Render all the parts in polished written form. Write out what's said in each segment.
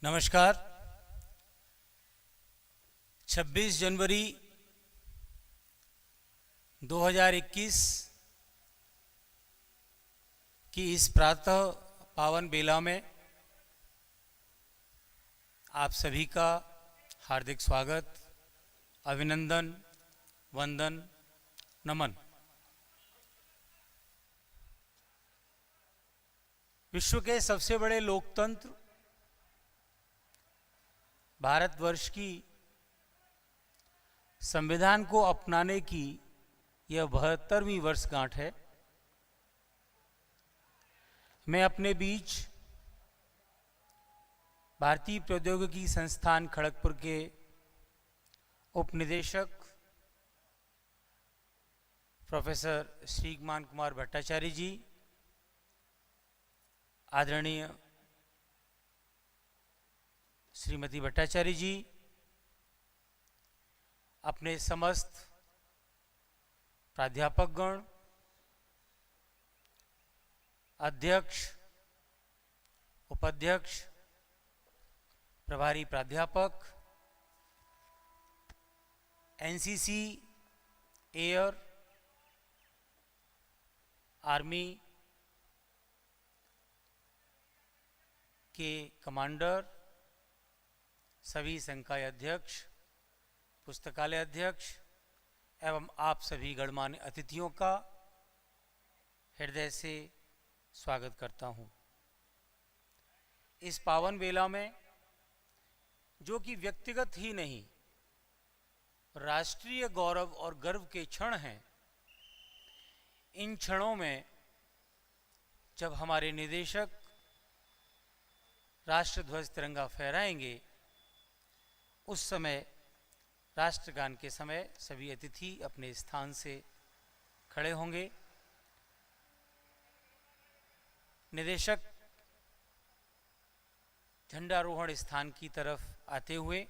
नमस्कार। 26 जनवरी 2021 की इस प्रातः पावन बेला में आप सभी का हार्दिक स्वागत, अभिनंदन, वंदन, नमन। विश्व के सबसे बड़े लोकतंत्र भारतवर्ष की संविधान को अपनाने की यह 72वीं वर्षगांठ है। मैं अपने बीच भारतीय प्रौद्योगिकी संस्थान खड़गपुर के उपनिदेशक प्रोफेसर श्रीमान कुमार भट्टाचार्य जी, आदरणीय श्रीमती भट्टाचार्य जी, अपने समस्त प्राध्यापकगण, अध्यक्ष, उपाध्यक्ष, प्रभारी प्राध्यापक, एनसीसी, एयर, आर्मी के कमांडर, सभी संकाय अध्यक्ष, पुस्तकालय अध्यक्ष एवं आप सभी गणमान्य अतिथियों का हृदय से स्वागत करता हूं। इस पावन बेला में जो कि व्यक्तिगत ही नहीं, राष्ट्रीय गौरव और गर्व के क्षण हैं, इन क्षणों में जब हमारे निदेशक राष्ट्रध्वज तिरंगा फहराएंगे, उस समय राष्ट्रगान के समय सभी अतिथि अपने स्थान से खड़े होंगे। निदेशक झंडारोहण स्थान की तरफ आते हुए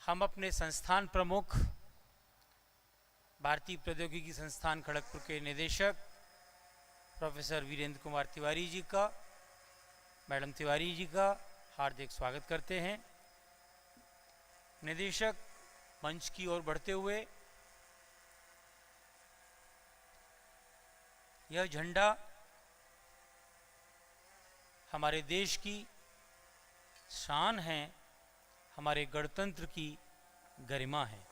हम अपने संस्थान प्रमुख भारतीय प्रौद्योगिकी संस्थान खड़गपुर के निदेशक प्रोफेसर वीरेंद्र कुमार तिवारी जी का, मैडम तिवारी जी का हार्दिक स्वागत करते हैं। निदेशक मंच की ओर बढ़ते हुए यह झंडा हमारे देश की शान है, हमारे गणतंत्र की गरिमा है।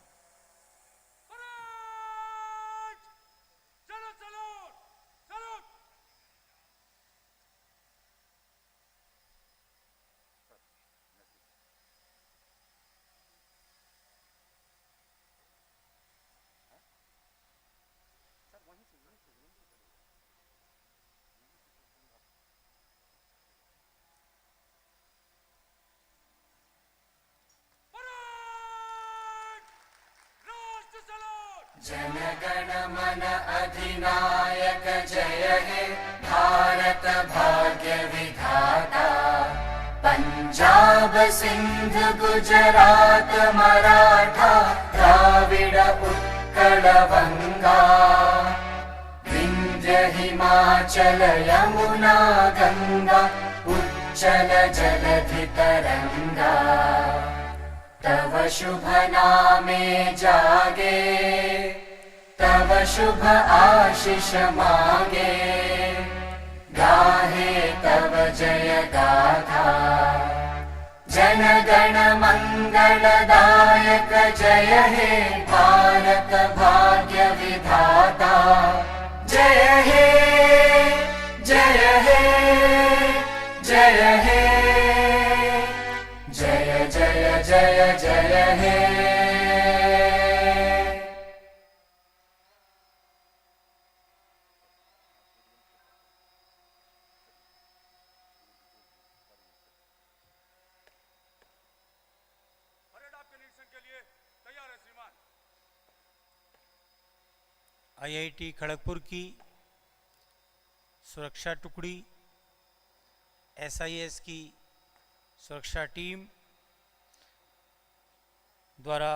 जनगण मन अधिनायक जय हे भारत भाग्य विधाता। पंजाब सिंध गुजरात मराठा द्राविड़ उत्कल बंगा। विंध्य हिमाचल यमुना गंगा उच्चल जलधि तरंगा। तव शुभ नामे जागे, तव शुभ आशीष मांगे। गाहे तव जय गाथा, जन गण मंगलदायक जय हे भारत भाग्य विधाता। जय हे जय हे जय हे जय जय जय जय हे। आईआईटी खड़गपुर की सुरक्षा टुकड़ी, एसआईएस की सुरक्षा टीम द्वारा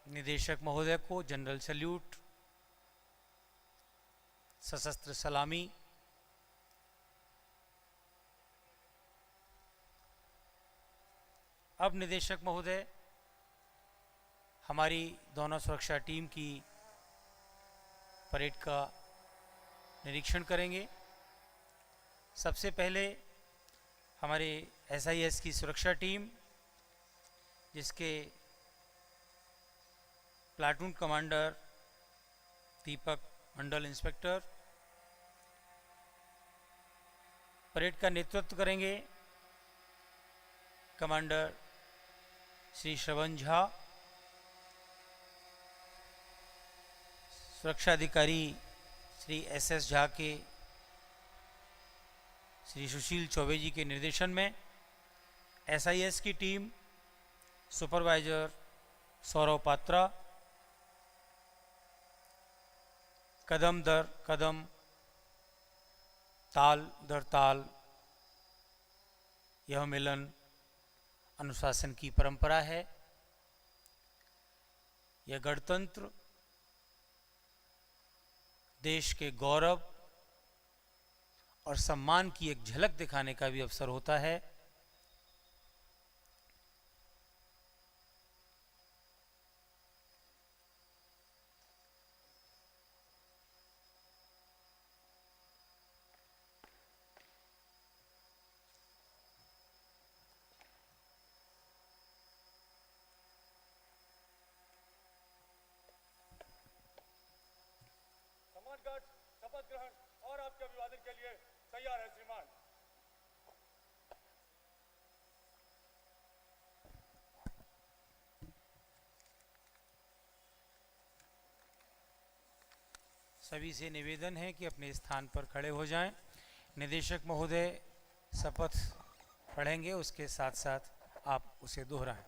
निदेशक महोदय को जनरल सैल्यूट। सशस्त्र सलामी। अब निदेशक महोदय हमारी दोनों सुरक्षा टीम की परेड का निरीक्षण करेंगे। सबसे पहले हमारे SIS की सुरक्षा टीम, जिसके प्लाटून कमांडर दीपक मंडल इंस्पेक्टर परेड का नेतृत्व करेंगे। कमांडर श्री श्रवण झा, सुरक्षा अधिकारी श्री SS झा के श्री सुशील चौबे जी के निर्देशन में SIS की टीम सुपरवाइजर सौरव पात्रा कदम दर कदम, ताल दर ताल यह मिलन अनुशासन की परंपरा है। यह गणतंत्र देश के गौरव और सम्मान की एक झलक दिखाने का भी अवसर होता है। शपथ ग्रहण और आपके अभिवादन के लिए तैयार है श्रीमान। सभी से निवेदन है कि अपने स्थान पर खड़े हो जाएं। निदेशक महोदय शपथ पढ़ेंगे, उसके साथ साथ आप उसे दोहराएं।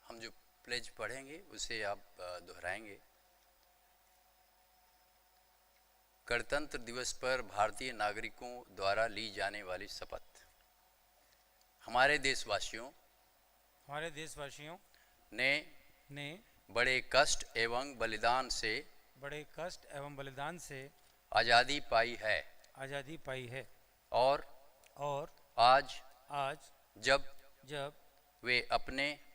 हम जो प्लेज पढ़ेंगे उसे आप दोहराएंगे। गणतंत्र दिवस पर भारतीय नागरिकों द्वारा ली जाने वाली शपथ। हमारे देशवासियों ने बड़े कष्ट एवं बलिदान से आज़ादी पाई है और आज जब वे अपने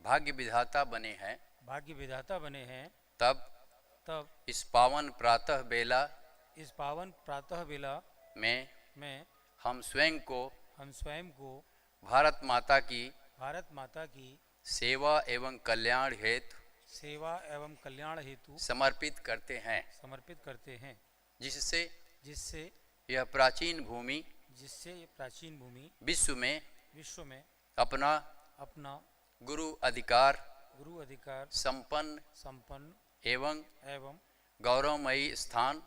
भाग्य विधाता बने हैं तब इस पावन प्रातः बेला में हम स्वयं को भारत माता की सेवा एवं कल्याण हेतु समर्पित करते हैं, जिससे यह प्राचीन भूमि विश्व में अपना गुरु अधिकार संपन्न एवं गौरवमयी स्थान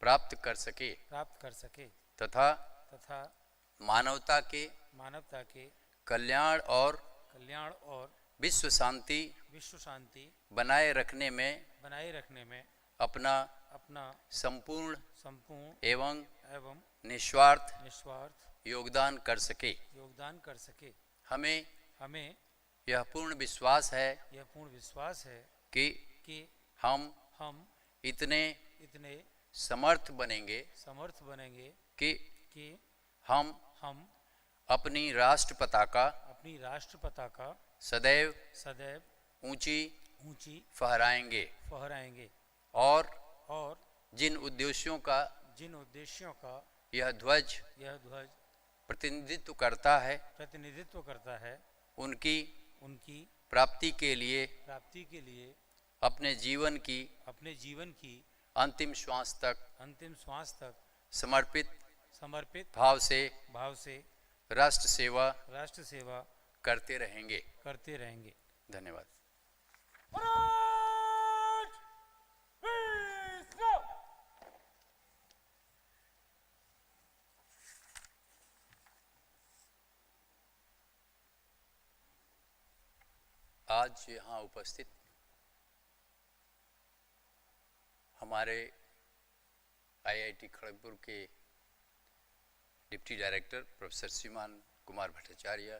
प्राप्त कर सके तथा मानवता के कल्याण और विश्व शांति बनाए रखने में अपना संपूर्ण एवं निस्वार्थ योगदान कर सके। हमें यह पूर्ण विश्वास है कि हम इतने समर्थ बनेंगे कि हम अपनी राष्ट्र पताका सदैव ऊंची फहराएंगे और जिन उद्देश्यों का यह ध्वज प्रतिनिधित्व करता है उनकी प्राप्ति के लिए अपने जीवन की अंतिम श्वास तक समर्पित भाव से राष्ट्र सेवा करते रहेंगे। धन्यवाद। आज यहाँ उपस्थित हमारे IIT खड़गपुर के डिप्टी डायरेक्टर प्रोफेसर श्रीमान कुमार भट्टाचार्य,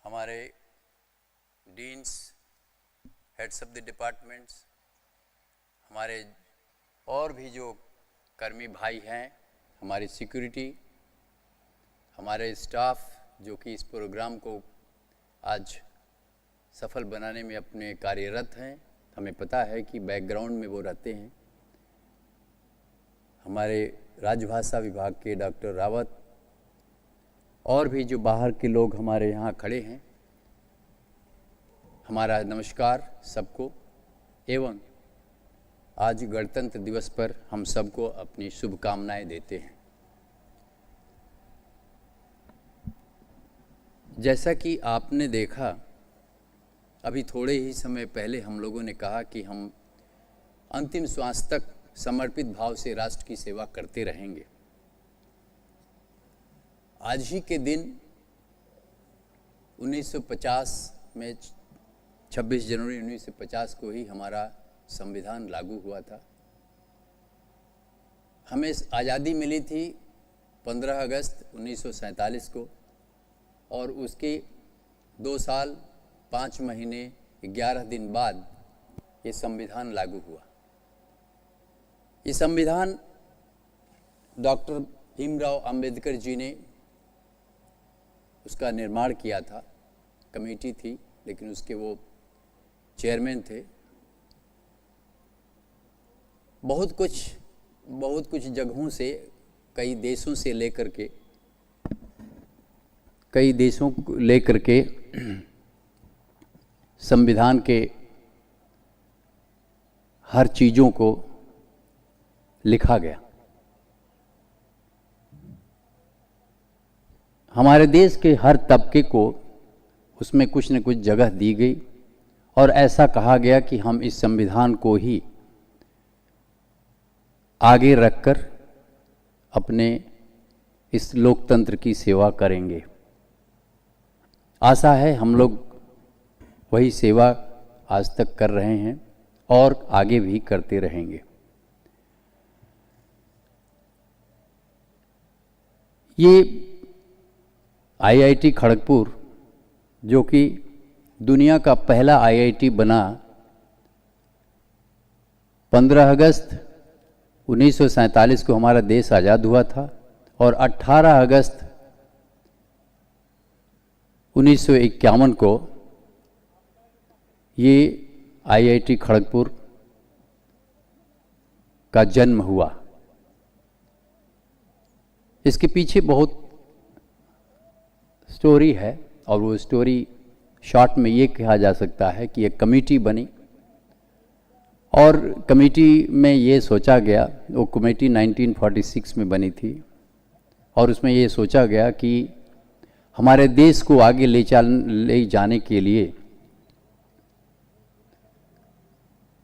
हमारे deans, heads of the departments, हमारे और भी जो कर्मी भाई हैं, हमारी सिक्योरिटी, हमारे स्टाफ जो कि इस प्रोग्राम को आज सफल बनाने में अपने कार्यरत हैं। हमें पता है कि बैकग्राउंड में वो रहते हैं। हमारे राजभाषा विभाग के डॉक्टर रावत और भी जो बाहर के लोग हमारे यहाँ खड़े हैं, हमारा नमस्कार सबको। एवं आज गणतंत्र दिवस पर हम सबको अपनी शुभकामनाएं देते हैं। जैसा कि आपने देखा, अभी थोड़े ही समय पहले हम लोगों ने कहा कि हम अंतिम श्वास तक समर्पित भाव से राष्ट्र की सेवा करते रहेंगे। आज ही के दिन 1950 में 26 जनवरी 1950 को ही हमारा संविधान लागू हुआ था। हमें आज़ादी मिली थी 15 अगस्त 1947 को, और उसके 2 साल 5 महीने 11 दिन बाद ये संविधान लागू हुआ। ये संविधान डॉक्टर भीमराव अंबेडकर जी ने उसका निर्माण किया था। कमेटी थी, लेकिन उसके वो चेयरमैन थे। बहुत कुछ जगहों से, कई देशों से लेकर के संविधान के हर चीज़ों को लिखा गया। हमारे देश के हर तबके को उसमें कुछ न कुछ जगह दी गई, और ऐसा कहा गया कि हम इस संविधान को ही आगे रखकर अपने इस लोकतंत्र की सेवा करेंगे। आशा है हम लोग वही सेवा आज तक कर रहे हैं और आगे भी करते रहेंगे। ये आईआईटी खड़गपुर, जो कि दुनिया का पहला आईआईटी बना 15 अगस्त 1947 को हमारा देश आज़ाद हुआ था, और 18 अगस्त 1951 को ये आईआईटी खड़गपुर का जन्म हुआ। इसके पीछे बहुत स्टोरी है, और वो स्टोरी शॉर्ट में ये कहा जा सकता है कि एक कमेटी बनी, और कमेटी में ये सोचा गया, वो कमेटी 1946 में बनी थी, और उसमें ये सोचा गया कि हमारे देश को आगे ले जाने के लिए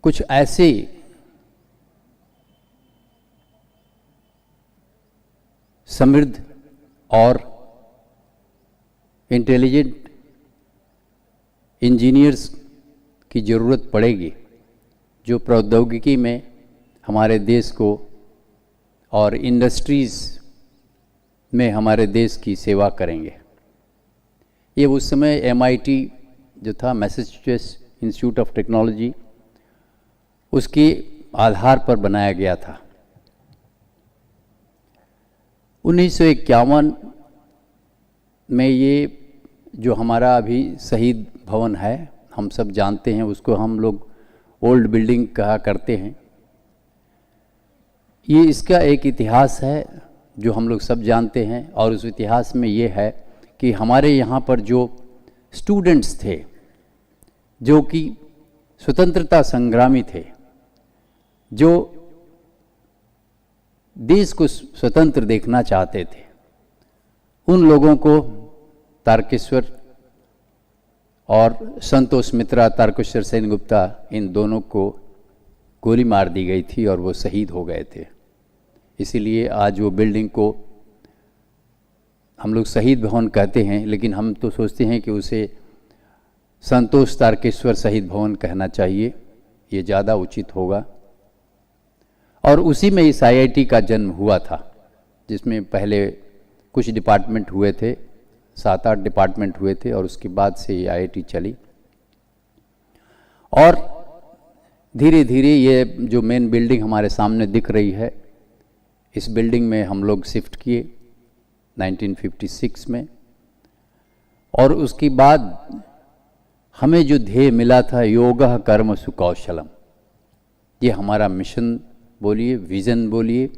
कुछ ऐसे समृद्ध और इंटेलिजेंट इंजीनियर्स की ज़रूरत पड़ेगी, जो प्रौद्योगिकी में हमारे देश को और इंडस्ट्रीज़ में हमारे देश की सेवा करेंगे। ये उस समय MIT जो था, मैसेच्यूसेट्स इंस्टीट्यूट ऑफ टेक्नोलॉजी, उसके आधार पर बनाया गया था। 1951 में ये जो हमारा अभी शहीद भवन है, हम सब जानते हैं उसको, हम लोग ओल्ड बिल्डिंग कहा करते हैं। ये इसका एक इतिहास है जो हम लोग सब जानते हैं, और उस इतिहास में ये है कि हमारे यहाँ पर जो स्टूडेंट्स थे, जो कि स्वतंत्रता संग्रामी थे, जो देश को स्वतंत्र देखना चाहते थे, उन लोगों को तारकेश्वर और संतोष मित्रा, तारकेश्वर सेनगुप्ता, इन दोनों को गोली मार दी गई थी और वो शहीद हो गए थे। इसीलिए आज वो बिल्डिंग को हम लोग शहीद भवन कहते हैं, लेकिन हम तो सोचते हैं कि उसे संतोष तारकेश्वर शहीद भवन कहना चाहिए, ये ज़्यादा उचित होगा। और उसी में इस IIT का जन्म हुआ था। जिसमें पहले कुछ डिपार्टमेंट हुए थे, 7-8 डिपार्टमेंट हुए थे, और उसके बाद से ये IIT चली। और धीरे धीरे ये जो मेन बिल्डिंग हमारे सामने दिख रही है, इस बिल्डिंग में हम लोग शिफ्ट किए 1956 में। और उसके बाद हमें जो ध्येय मिला था, योगः कर्म सुकौशलम, ये हमारा मिशन बोलिए, विज़न बोलिए,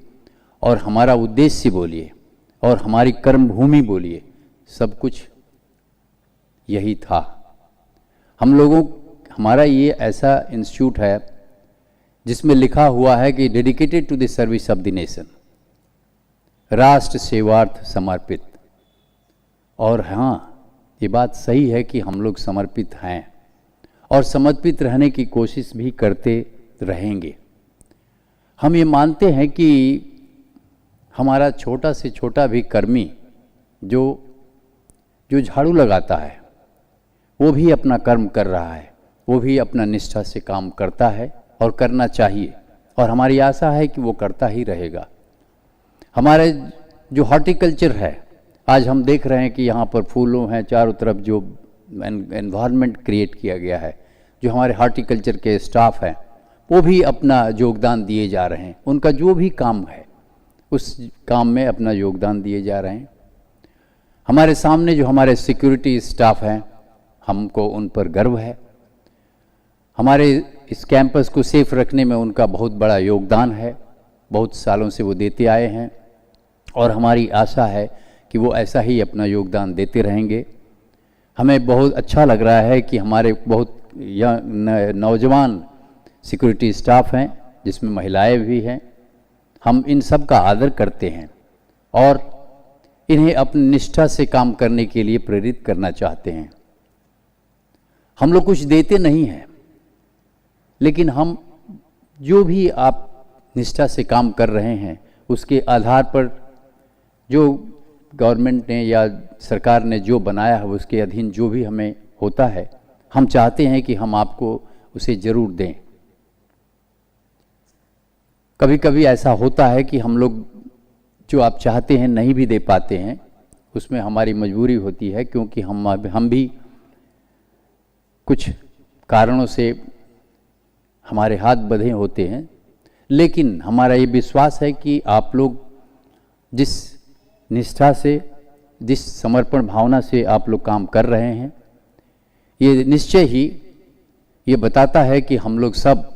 और हमारा उद्देश्य बोलिए, और हमारी कर्म भूमि बोलिए, सब कुछ यही था। हम लोगों, हमारा ये ऐसा इंस्टीट्यूट है जिसमें लिखा हुआ है कि dedicated to the service of the nation, राष्ट्र सेवार्थ समर्पित। और हाँ, ये बात सही है कि हम लोग समर्पित हैं और समर्पित रहने की कोशिश भी करते रहेंगे। हम ये मानते हैं कि हमारा छोटा से छोटा भी कर्मी जो झाड़ू लगाता है, वो भी अपना कर्म कर रहा है, वो भी अपना निष्ठा से काम करता है और करना चाहिए, और हमारी आशा है कि वो करता ही रहेगा। हमारे जो हॉर्टिकल्चर है, आज हम देख रहे हैं कि यहाँ पर फूलों हैं चारों तरफ, जो एनवायरनमेंट क्रिएट किया गया है, जो हमारे हॉर्टिकल्चर के स्टाफ हैं वो भी अपना योगदान दिए जा रहे हैं। उनका जो भी काम है उस काम में अपना योगदान दिए जा रहे हैं। हमारे सामने जो हमारे सिक्योरिटी स्टाफ हैं, हमको उन पर गर्व है। हमारे इस कैंपस को सेफ रखने में उनका बहुत बड़ा योगदान है, बहुत सालों से वो देते आए हैं, और हमारी आशा है कि वो ऐसा ही अपना योगदान देते रहेंगे। हमें बहुत अच्छा लग रहा है कि हमारे बहुत नौजवान सिक्योरिटी स्टाफ हैं, जिसमें महिलाएं भी हैं। हम इन सब का आदर करते हैं और इन्हें अपनी निष्ठा से काम करने के लिए प्रेरित करना चाहते हैं। हम लोग कुछ देते नहीं हैं, लेकिन हम जो भी आप निष्ठा से काम कर रहे हैं, उसके आधार पर जो गवर्नमेंट ने या सरकार ने जो बनाया है, उसके अधीन जो भी हमें होता है, हम चाहते हैं कि हम आपको उसे ज़रूर दें। कभी कभी ऐसा होता है कि हम लोग जो आप चाहते हैं नहीं भी दे पाते हैं, उसमें हमारी मजबूरी होती है, क्योंकि हम भी कुछ कारणों से हमारे हाथ बंधे होते हैं। लेकिन हमारा ये विश्वास है कि आप लोग जिस निष्ठा से, जिस समर्पण भावना से आप लोग काम कर रहे हैं, ये निश्चय ही ये बताता है कि हम लोग सब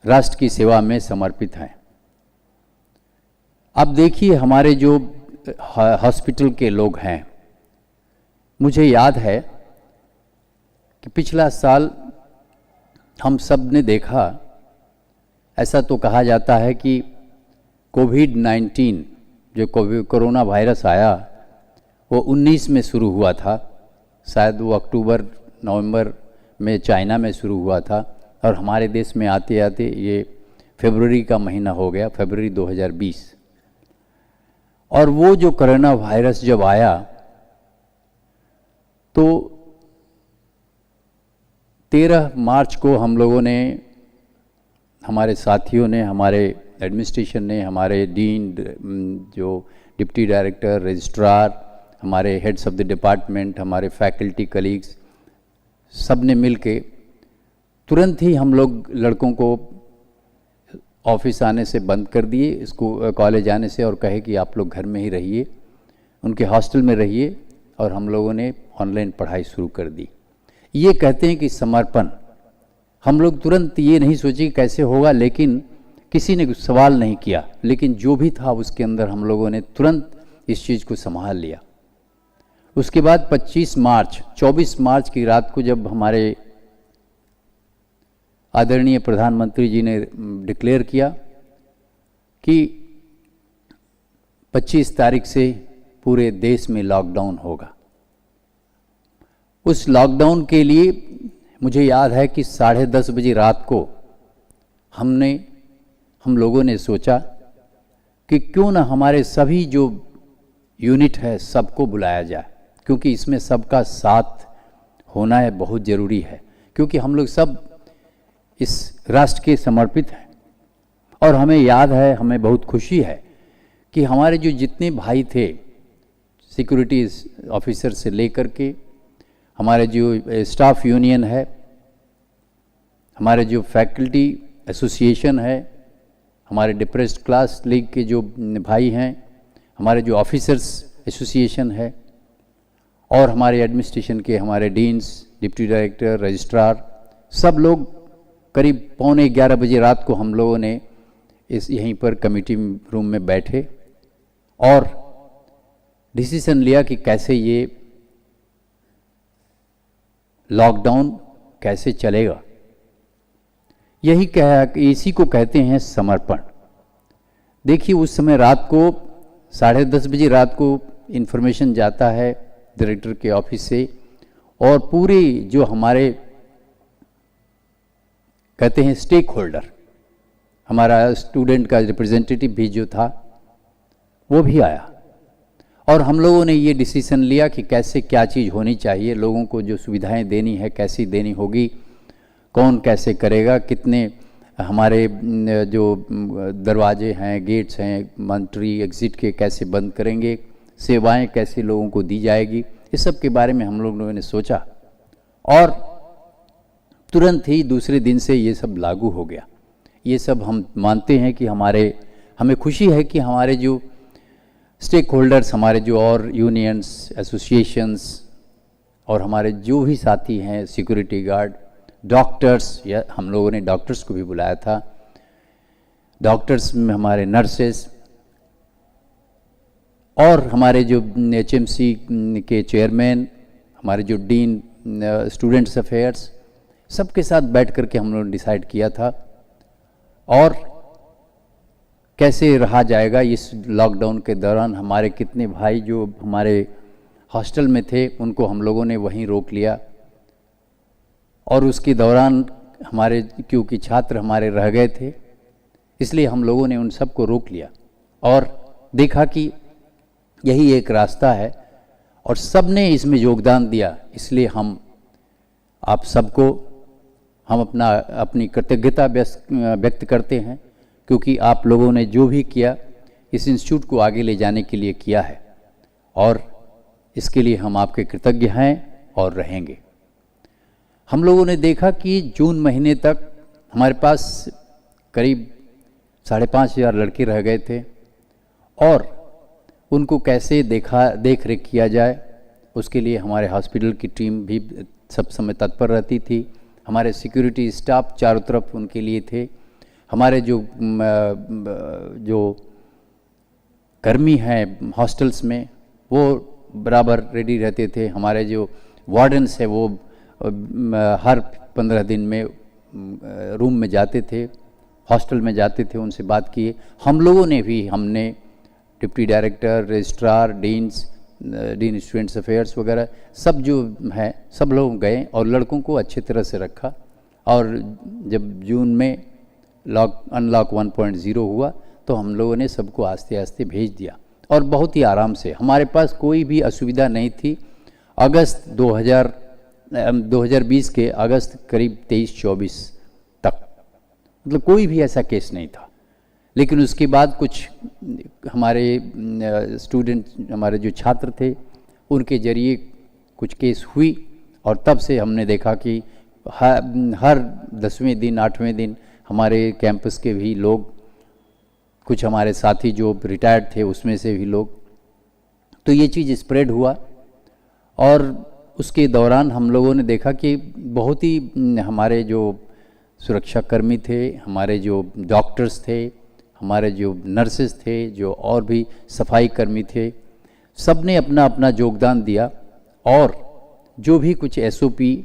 राष्ट्र की सेवा में समर्पित हैं। अब देखिए, हमारे जो हॉस्पिटल के लोग हैं, मुझे याद है कि पिछला साल हम सब ने देखा, ऐसा तो कहा जाता है कि कोविड-19 जो कोरोना वायरस आया, वो 19 में शुरू हुआ था। शायद वो अक्टूबर नवंबर में चाइना में शुरू हुआ था, और हमारे देश में आते आते ये फरवरी का महीना हो गया, फरवरी 2020। और वो जो कोरोना वायरस जब आया, तो 13 मार्च को हम लोगों ने, हमारे साथियों ने, हमारे एडमिनिस्ट्रेशन ने, हमारे डीन, जो डिप्टी डायरेक्टर, रजिस्ट्रार, हमारे हेड्स ऑफ द डिपार्टमेंट, हमारे फैकल्टी कलीग्स, सब ने मिल के तुरंत ही हम लोग लड़कों को ऑफिस आने से बंद कर दिए, कॉलेज आने से, और कहे कि आप लोग घर में ही रहिए, उनके हॉस्टल में रहिए, और हम लोगों ने ऑनलाइन पढ़ाई शुरू कर दी। ये कहते हैं कि समर्पण। हम लोग तुरंत ये नहीं सोचे कि कैसे होगा, लेकिन किसी ने सवाल नहीं किया, लेकिन जो भी था उसके अंदर हम लोगों ने तुरंत इस चीज़ को संभाल लिया। उसके बाद 24 मार्च की रात को जब हमारे आदरणीय प्रधानमंत्री जी ने डिक्लेयर किया कि 25 तारीख से पूरे देश में लॉकडाउन होगा, उस लॉकडाउन के लिए मुझे याद है कि 10:30 बजे रात को हम लोगों ने सोचा कि क्यों ना हमारे सभी जो यूनिट है सबको बुलाया जाए, क्योंकि इसमें सबका साथ होना है बहुत ज़रूरी है, क्योंकि हम लोग सब इस राष्ट्र के समर्पित हैं। और हमें याद है, हमें बहुत खुशी है कि हमारे जो जितने भाई थे, सिक्योरिटी ऑफिसर से लेकर के हमारे जो स्टाफ यूनियन है, हमारे जो फैकल्टी एसोसिएशन है, हमारे डिप्रेस्ड क्लास लीग के जो भाई हैं, हमारे जो ऑफिसर्स एसोसिएशन है, और हमारे एडमिनिस्ट्रेशन के हमारे डीन्स, डिप्टी डायरेक्टर, रजिस्ट्रार, सब लोग करीब 11:15 बजे रात को हम लोगों ने यहीं पर कमेटी रूम में बैठे और डिसीजन लिया कि कैसे ये लॉकडाउन कैसे चलेगा। यही कहा कि इसी को कहते हैं समर्पण। देखिए, उस समय रात को 10:30 बजे रात को इन्फॉर्मेशन जाता है डायरेक्टर के ऑफिस से, और पूरे जो हमारे कहते हैं स्टेक होल्डर, हमारा स्टूडेंट का रिप्रेजेंटेटिव भी जो था वो भी आया, और हम लोगों ने ये डिसीजन लिया कि कैसे क्या चीज़ होनी चाहिए, लोगों को जो सुविधाएं देनी है कैसी देनी होगी, कौन कैसे करेगा, कितने हमारे जो दरवाजे हैं, गेट्स हैं, एंट्री एग्ज़िट के कैसे बंद करेंगे, सेवाएं कैसे लोगों को दी जाएगी, इस सब के बारे में हम लोगों ने सोचा, और तुरंत ही दूसरे दिन से ये सब लागू हो गया। ये सब हम मानते हैं कि हमें खुशी है कि हमारे जो स्टेक होल्डर्स, हमारे जो और यूनियंस, एसोसिएशंस, और हमारे जो भी साथी हैं, सिक्योरिटी गार्ड, डॉक्टर्स, या हम लोगों ने डॉक्टर्स को भी बुलाया था, डॉक्टर्स में हमारे नर्सेस, और हमारे जो HMC के चेयरमैन, हमारे जो डीन स्टूडेंट्स अफेयर्स, सबके साथ बैठ कर के हम लोगों ने डिसाइड किया था और कैसे रहा जाएगा इस लॉकडाउन के दौरान। हमारे कितने भाई जो हमारे हॉस्टल में थे उनको हम लोगों ने वहीं रोक लिया, और उसके दौरान हमारे क्योंकि छात्र हमारे रह गए थे, इसलिए हम लोगों ने उन सबको रोक लिया और देखा कि यही एक रास्ता है, और सब ने इसमें योगदान दिया। इसलिए हम आप सबको अपनी कृतज्ञता व्यक्त करते हैं, क्योंकि आप लोगों ने जो भी किया इस इंस्टीट्यूट को आगे ले जाने के लिए किया है, और इसके लिए हम आपके कृतज्ञ हैं और रहेंगे। हम लोगों ने देखा कि जून महीने तक हमारे पास करीब 5,500 लड़के रह गए थे, और उनको कैसे देख रेख किया जाए, उसके लिए हमारे हॉस्पिटल की टीम भी सब समय तत्पर रहती थी। हमारे सिक्योरिटी स्टाफ चारों तरफ उनके लिए थे। हमारे जो कर्मी हैं हॉस्टल्स में वो बराबर रेडी रहते थे। हमारे जो वार्डन्स है वो हर 15 दिन में रूम में जाते थे, हॉस्टल में जाते थे, उनसे बात किए। हम लोगों ने भी, हमने deputy director, registrar, dean students affairs वगैरह सब जो है सब लोग गए और लड़कों को अच्छे तरह से रखा। और जब जून में अनलॉक 1.0 हुआ तो हम लोगों ने सबको आस्ते आस्ते भेज दिया, और बहुत ही आराम से। हमारे पास कोई भी असुविधा नहीं थी। अगस्त 2020 के अगस्त करीब 23-24 तक मतलब कोई भी ऐसा केस नहीं था। लेकिन उसके बाद कुछ हमारे स्टूडेंट, हमारे जो छात्र थे, उनके जरिए कुछ केस हुई, और तब से हमने देखा कि हर 10वें दिन 8वें दिन हमारे कैंपस के भी लोग, कुछ हमारे साथी जो रिटायर्ड थे उसमें से भी लोग, तो ये चीज़ स्प्रेड हुआ। और उसके दौरान हम लोगों ने देखा कि बहुत ही हमारे जो सुरक्षाकर्मी थे, हमारे जो डॉक्टर्स थे, हमारे जो नर्सेस थे, जो और भी सफाई कर्मी थे, सब ने अपना अपना योगदान दिया। और जो भी कुछ SOP,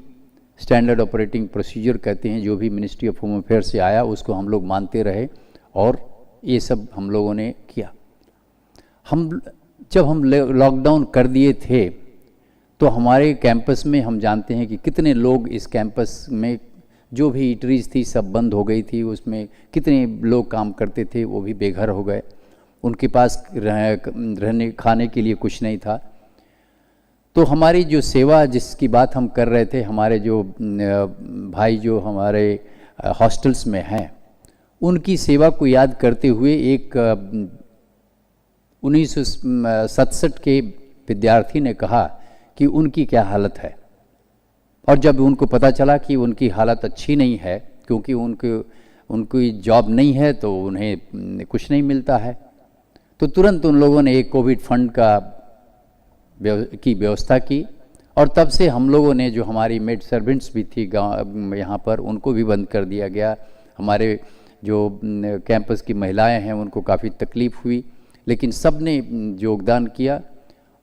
स्टैंडर्ड ऑपरेटिंग प्रोसीजर कहते हैं, जो भी मिनिस्ट्री ऑफ होम अफेयर से आया उसको हम लोग मानते रहे, और ये सब हम लोगों ने किया। जब हम लॉकडाउन कर दिए थे तो हमारे कैंपस में, हम जानते हैं कि कितने लोग इस कैंपस में, जो भी ईटरीज थी सब बंद हो गई थी, उसमें कितने लोग काम करते थे वो भी बेघर हो गए, उनके पास रहने खाने के लिए कुछ नहीं था। तो हमारी जो सेवा जिसकी बात हम कर रहे थे, हमारे जो भाई जो हमारे हॉस्टल्स में हैं, उनकी सेवा को याद करते हुए एक 1967 के विद्यार्थी ने कहा कि उनकी क्या हालत है, और जब उनको पता चला कि उनकी हालत अच्छी नहीं है क्योंकि उनकी जॉब नहीं है तो उन्हें कुछ नहीं मिलता है, तो तुरंत उन लोगों ने एक कोविड फंड की व्यवस्था की। और तब से हम लोगों ने, जो हमारी मेड सर्वेंट्स भी थी गाँव यहाँ पर, उनको भी बंद कर दिया गया। हमारे जो कैंपस की महिलाएं हैं उनको काफ़ी तकलीफ़ हुई, लेकिन सब ने योगदान किया।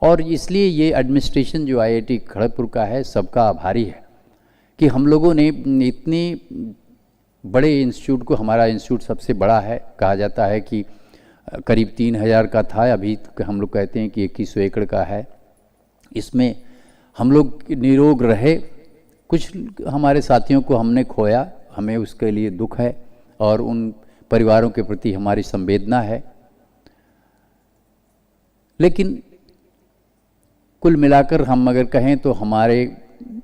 और इसलिए ये एडमिनिस्ट्रेशन जो IIT खड़गपुर का है सबका आभारी है कि हम लोगों ने इतने बड़े इंस्टीट्यूट को, हमारा इंस्टीट्यूट सबसे बड़ा है, कहा जाता है कि करीब 3000 का था, अभी हम लोग कहते हैं कि 2100 एकड़ का है। इसमें हम लोग निरोग रहे। कुछ हमारे साथियों को हमने खोया, हमें उसके लिए दुख है और उन परिवारों के प्रति हमारी संवेदना है। लेकिन कुल मिलाकर हम अगर कहें तो हमारे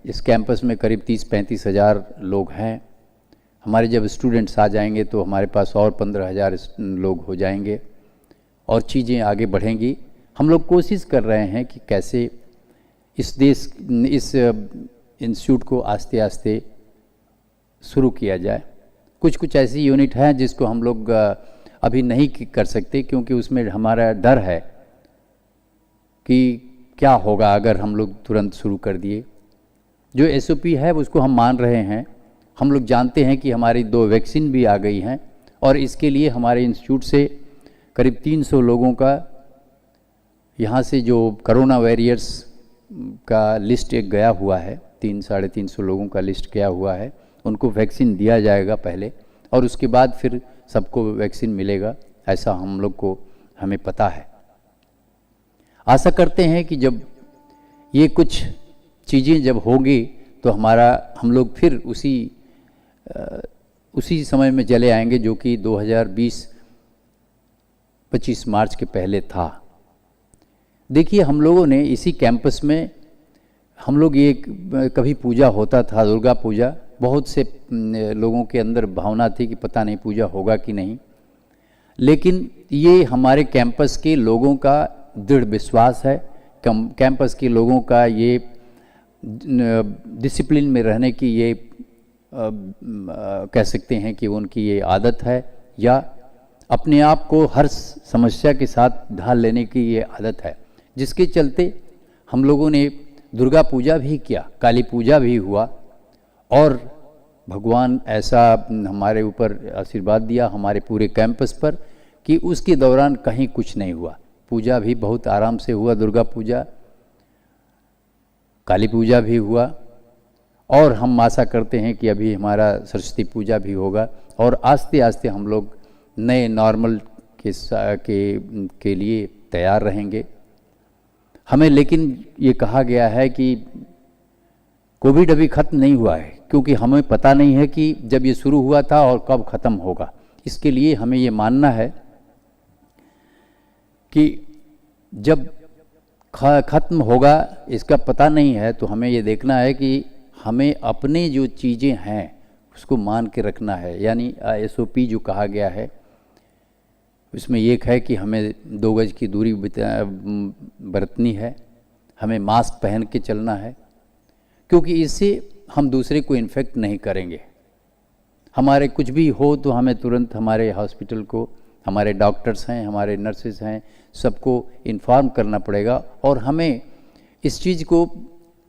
इस कैंपस में करीब 30-35 हज़ार लोग हैं। हमारे जब स्टूडेंट्स आ जाएंगे तो हमारे पास और 15,000 लोग हो जाएंगे और चीज़ें आगे बढ़ेंगी। हम लोग कोशिश कर रहे हैं कि कैसे इस इंस्टीट्यूट को आस्ते आस्ते शुरू किया जाए। कुछ ऐसी यूनिट हैं जिसको हम लोग अभी नहीं कर सकते क्योंकि उसमें हमारा डर है कि क्या होगा अगर हम लोग तुरंत शुरू कर दिए। जो SOP है उसको हम मान रहे हैं। हम लोग जानते हैं कि हमारी 2 वैक्सीन भी आ गई हैं और इसके लिए हमारे इंस्टीट्यूट से करीब 300 लोगों का, यहाँ से जो कोरोना वॉरियर्स का लिस्ट एक गया हुआ है, 300-350 लोगों का लिस्ट गया हुआ है, उनको वैक्सीन दिया जाएगा पहले और उसके बाद फिर सबको वैक्सीन मिलेगा, ऐसा हमें पता है। आशा करते हैं कि जब ये कुछ चीज़ें जब होंगी तो हम लोग फिर उसी समय में चले आएंगे जो कि 2020-25 मार्च के पहले था। देखिए, हम लोगों ने इसी कैंपस में हम लोग ये कभी पूजा होता था, दुर्गा पूजा, बहुत से लोगों के अंदर भावना थी कि पता नहीं पूजा होगा कि नहीं, लेकिन ये हमारे कैंपस के लोगों का दृढ़ विश्वास है, कैंपस के लोगों का ये डिसिप्लिन में रहने की ये कह सकते हैं कि उनकी ये आदत है, या अपने आप को हर समस्या के साथ ढाल लेने की ये आदत है, जिसके चलते हम लोगों ने दुर्गा पूजा भी किया, काली पूजा भी हुआ और भगवान ऐसा हमारे ऊपर आशीर्वाद दिया हमारे पूरे कैंपस पर कि उसके दौरान कहीं कुछ नहीं हुआ। पूजा भी बहुत आराम से हुआ, दुर्गा पूजा, काली पूजा भी हुआ और हम आशा करते हैं कि अभी हमारा सरस्वती पूजा भी होगा और आस्ते आस्ते हम लोग नए नॉर्मल के लिए तैयार रहेंगे। हमें लेकिन ये कहा गया है कि कोविड अभी ख़त्म नहीं हुआ है, क्योंकि हमें पता नहीं है कि जब ये शुरू हुआ था और कब ख़त्म होगा। इसके लिए हमें ये मानना है कि जब ख़त्म होगा इसका पता नहीं है, तो हमें ये देखना है कि हमें अपने जो चीज़ें हैं उसको मान के रखना है। यानी SOP जो कहा गया है उसमें एक है कि हमें 2 गज की दूरी बरतनी है, हमें मास्क पहन के चलना है, क्योंकि इससे हम दूसरे को इन्फेक्ट नहीं करेंगे। हमारे कुछ भी हो तो हमें तुरंत हमारे हॉस्पिटल को, हमारे डॉक्टर्स हैं, हमारे नर्सेस हैं, सबको इन्फॉर्म करना पड़ेगा और हमें इस चीज़ को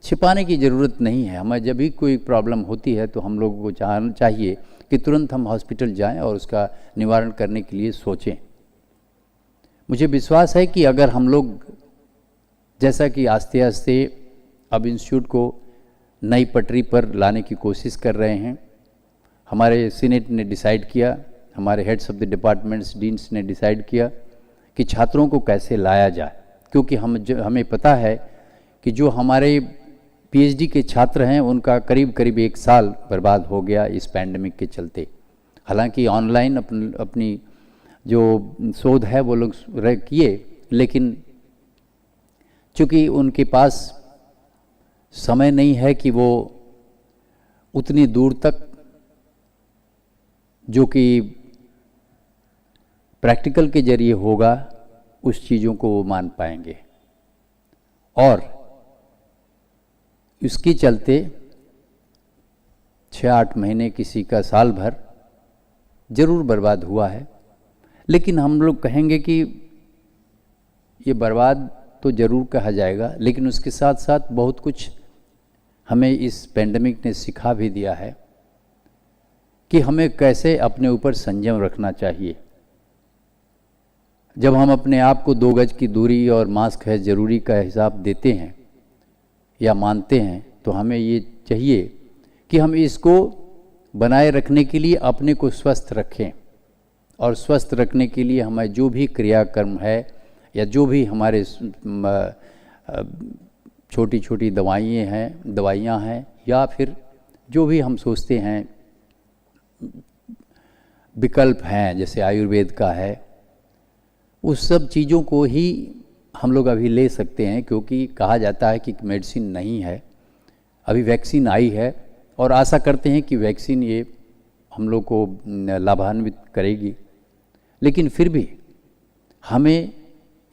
छिपाने की ज़रूरत नहीं है। हमें जब भी कोई प्रॉब्लम होती है तो हम लोगों को चाहिए कि तुरंत हम हॉस्पिटल जाएं और उसका निवारण करने के लिए सोचें। मुझे विश्वास है कि अगर हम लोग, जैसा कि आस्ते आस्ते अब इंस्टीट्यूट को नई पटरी पर लाने की कोशिश कर रहे हैं, हमारे सीनेट ने डिसाइड किया, हमारे heads of the departments, deans ने डिसाइड किया कि छात्रों को कैसे लाया जाए, क्योंकि हमें पता है कि जो हमारे PhD के छात्र हैं उनका करीब 1 साल बर्बाद हो गया इस पैंडमिक के चलते। हालांकि ऑनलाइन अपनी जो शोध है वो लोग किए, लेकिन चूँकि उनके पास समय नहीं है कि वो उतनी दूर तक जो कि प्रैक्टिकल के जरिए होगा उस चीज़ों को वो मान पाएंगे। और इसके चलते 6-8 महीने, किसी का साल भर ज़रूर बर्बाद हुआ है। लेकिन हम लोग कहेंगे कि ये बर्बाद तो ज़रूर कहा जाएगा, लेकिन उसके साथ साथ बहुत कुछ हमें इस पेंडेमिक ने सिखा भी दिया है कि हमें कैसे अपने ऊपर संयम रखना चाहिए। जब हम अपने आप को 2 गज की दूरी और मास्क है ज़रूरी का हिसाब देते हैं या मानते हैं, तो हमें ये चाहिए कि हम इसको बनाए रखने के लिए अपने को स्वस्थ रखें। और स्वस्थ रखने के लिए हमें जो भी क्रियाकर्म है या जो भी हमारे छोटी छोटी दवाइयाँ हैं या फिर जो भी हम सोचते हैं विकल्प हैं, जैसे आयुर्वेद का है, उस सब चीज़ों को ही हम लोग अभी ले सकते हैं। क्योंकि कहा जाता है कि मेडिसिन नहीं है, अभी वैक्सीन आई है और आशा करते हैं कि वैक्सीन ये हम लोग को लाभान्वित करेगी। लेकिन फिर भी हमें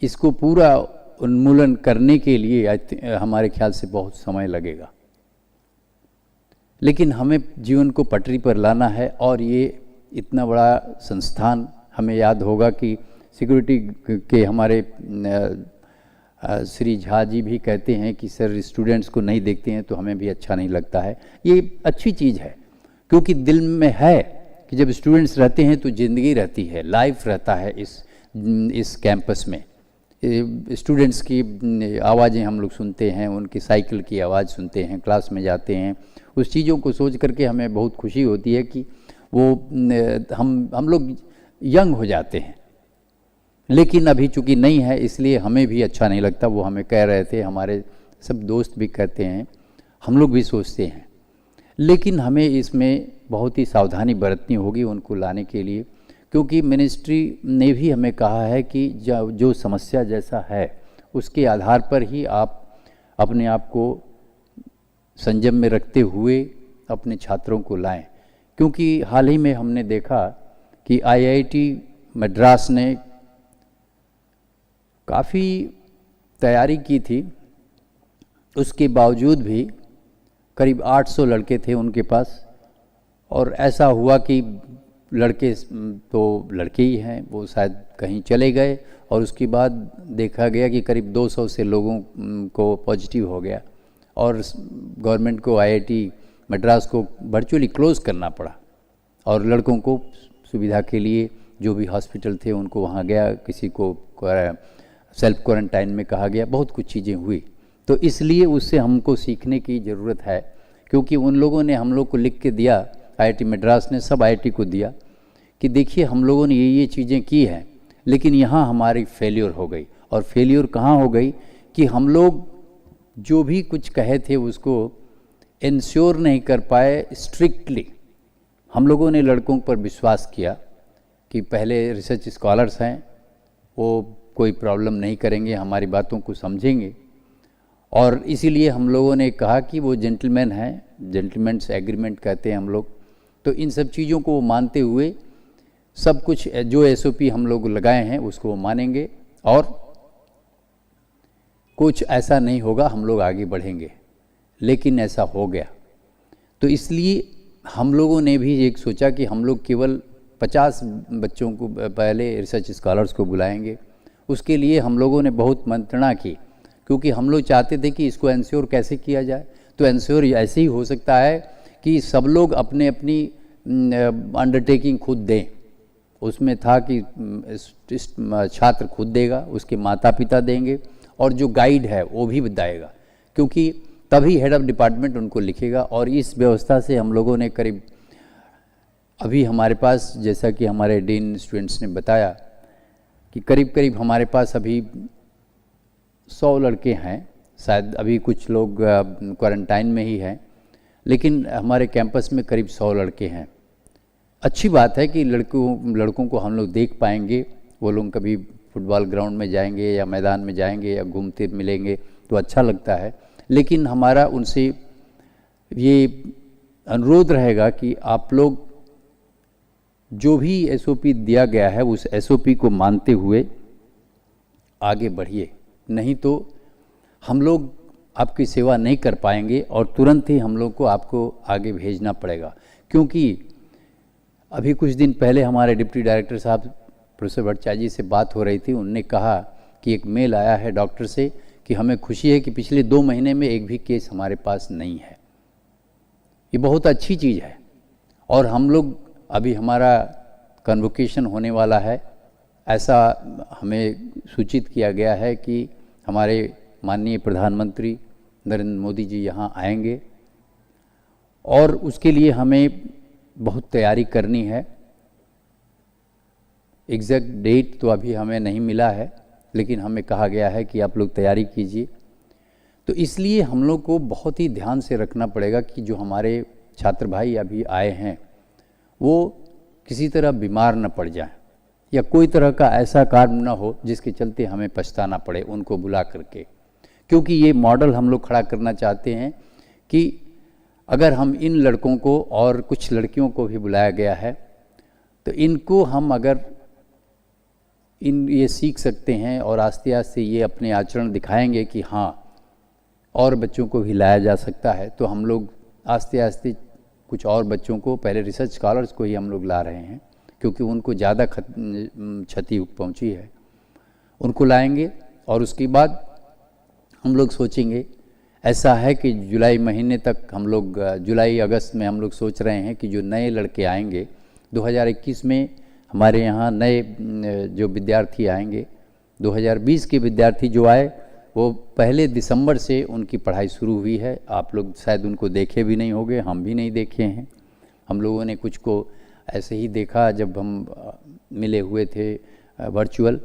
इसको पूरा उन्मूलन करने के लिए हमारे ख्याल से बहुत समय लगेगा। लेकिन हमें जीवन को पटरी पर लाना है। और ये इतना बड़ा संस्थान, हमें याद होगा कि सिक्योरिटी के हमारे श्री झा जी भी कहते हैं कि सर स्टूडेंट्स को नहीं देखते हैं तो हमें भी अच्छा नहीं लगता है। ये अच्छी चीज़ है, क्योंकि दिल में है कि जब स्टूडेंट्स रहते हैं तो ज़िंदगी रहती है, लाइफ रहता है इस कैंपस में। स्टूडेंट्स की आवाज़ें हम लोग सुनते हैं, उनकी साइकिल की आवाज़ सुनते हैं, क्लास में जाते हैं। उस चीज़ों को सोच करके हमें बहुत खुशी होती है कि वो हम लोग यंग हो जाते हैं। लेकिन अभी चूँकि नहीं है, इसलिए हमें भी अच्छा नहीं लगता। वो हमें कह रहे थे, हमारे सब दोस्त भी कहते हैं, हम लोग भी सोचते हैं। लेकिन हमें इसमें बहुत ही सावधानी बरतनी होगी उनको लाने के लिए, क्योंकि मिनिस्ट्री ने भी हमें कहा है कि जो समस्या जैसा है उसके आधार पर ही आप अपने आप को संयम में रखते हुए अपने छात्रों को लाएं। क्योंकि हाल ही में हमने देखा कि IIT मद्रास ने काफ़ी तैयारी की थी, उसके बावजूद भी करीब 800 लड़के थे उनके पास। और ऐसा हुआ कि लड़के तो लड़के ही हैं, वो शायद कहीं चले गए और उसके बाद देखा गया कि करीब 200 से लोगों को पॉजिटिव हो गया और गवर्नमेंट को IIT मद्रास को वर्चुअली क्लोज़ करना पड़ा। और लड़कों को सुविधा के लिए जो भी हॉस्पिटल थे उनको वहाँ गया, किसी को सेल्फ क्वारंटाइन में कहा गया, बहुत कुछ चीज़ें हुई। तो इसलिए उससे हमको सीखने की ज़रूरत है, क्योंकि उन लोगों ने हम लोग को लिख के दिया, IIT मद्रास ने सब IIT को दिया कि देखिए हम लोगों ने ये चीज़ें की हैं, लेकिन यहाँ हमारी फेल्योर हो गई। और फेल्योर कहाँ हो गई कि हम लोग जो भी कुछ कहे थे उसको इंश्योर नहीं कर पाए स्ट्रिक्टली। हम लोगों ने लड़कों पर विश्वास किया कि पहले रिसर्च स्कॉलर्स हैं, वो कोई प्रॉब्लम नहीं करेंगे, हमारी बातों को समझेंगे। और इसीलिए हम लोगों ने कहा कि वो जेंटलमैन हैं, जेंटलमैन्स एग्रीमेंट कहते हैं हम लोग। तो इन सब चीज़ों को मानते हुए सब कुछ जो SOP हम लोग लगाए हैं उसको मानेंगे और कुछ ऐसा नहीं होगा, हम लोग आगे बढ़ेंगे। लेकिन ऐसा हो गया। तो इसलिए हम लोगों ने भी एक सोचा कि हम लोग केवल 50 बच्चों को पहले रिसर्च स्कॉलर्स को बुलाएंगे। उसके लिए हम लोगों ने बहुत मंत्रणा की, क्योंकि हम लोग चाहते थे कि इसको इंश्योर कैसे किया जाए। तो इंश्योर ऐसे ही हो सकता है कि सब लोग अपने अपनी अंडरटेकिंग खुद दें। उसमें था कि छात्र खुद देगा, उसके माता पिता देंगे और जो गाइड है वो भी बताएगा, क्योंकि तभी हेड ऑफ डिपार्टमेंट उनको लिखेगा। और इस व्यवस्था से हम लोगों ने करीब अभी हमारे पास, जैसा कि हमारे डीन स्टूडेंट्स ने बताया कि करीब करीब हमारे पास अभी 100 लड़के हैं। शायद अभी कुछ लोग क्वारंटाइन में ही हैं, लेकिन हमारे कैंपस में करीब 100 लड़के हैं। अच्छी बात है कि लड़कों को हम लोग देख पाएंगे। वो लोग कभी फुटबॉल ग्राउंड में जाएंगे या मैदान में जाएंगे या घूमते मिलेंगे तो अच्छा लगता है। लेकिन हमारा उनसे ये अनुरोध रहेगा कि आप लोग जो भी SOP दिया गया है उस SOP को मानते हुए आगे बढ़िए, नहीं तो हम लोग आपकी सेवा नहीं कर पाएंगे और तुरंत ही हम लोग को आपको आगे भेजना पड़ेगा। क्योंकि अभी कुछ दिन पहले हमारे डिप्टी डायरेक्टर साहब प्रोफेसर भट्टाचार्य जी से बात हो रही थी। उन्होंने कहा कि एक मेल आया है डॉक्टर से कि हमें खुशी है कि पिछले 2 महीने में एक भी केस हमारे पास नहीं है। ये बहुत अच्छी चीज़ है। और हम लोग अभी हमारा कन्वोकेशन होने वाला है, ऐसा हमें सूचित किया गया है कि हमारे माननीय प्रधानमंत्री नरेंद्र मोदी जी यहाँ आएंगे और उसके लिए हमें बहुत तैयारी करनी है। एग्जैक्ट डेट तो अभी हमें नहीं मिला है, लेकिन हमें कहा गया है कि आप लोग तैयारी कीजिए। तो इसलिए हम लोग को बहुत ही ध्यान से रखना पड़ेगा कि जो हमारे छात्र भाई अभी आए हैं वो किसी तरह बीमार न पड़ जाए या कोई तरह का ऐसा कार्य न हो जिसके चलते हमें पछताना पड़े उनको बुला करके। क्योंकि ये मॉडल हम लोग खड़ा करना चाहते हैं कि अगर हम इन लड़कों को और कुछ लड़कियों को भी बुलाया गया है तो इनको हम अगर ये सीख सकते हैं और आस्ते आस्ते ये अपने आचरण दिखाएंगे कि हाँ और बच्चों को भी लाया जा सकता है, तो हम लोग आस्ते आस्ते कुछ और बच्चों को, पहले रिसर्च स्कॉलर्स को ही हम लोग ला रहे हैं क्योंकि उनको ज़्यादा क्षति पहुंची है, उनको लाएंगे। और उसके बाद हम लोग सोचेंगे, ऐसा है कि जुलाई महीने तक हम लोग, जुलाई अगस्त में हम लोग सोच रहे हैं कि जो नए लड़के आएंगे 2021 में हमारे यहाँ नए जो विद्यार्थी आएंगे, 2020 के विद्यार्थी जो आए वो 1 दिसंबर से उनकी पढ़ाई शुरू हुई है। आप लोग शायद उनको देखे भी नहीं होंगे, हम भी नहीं देखे हैं। हम लोगों ने कुछ को ऐसे ही देखा जब हम मिले हुए थे वर्चुअल,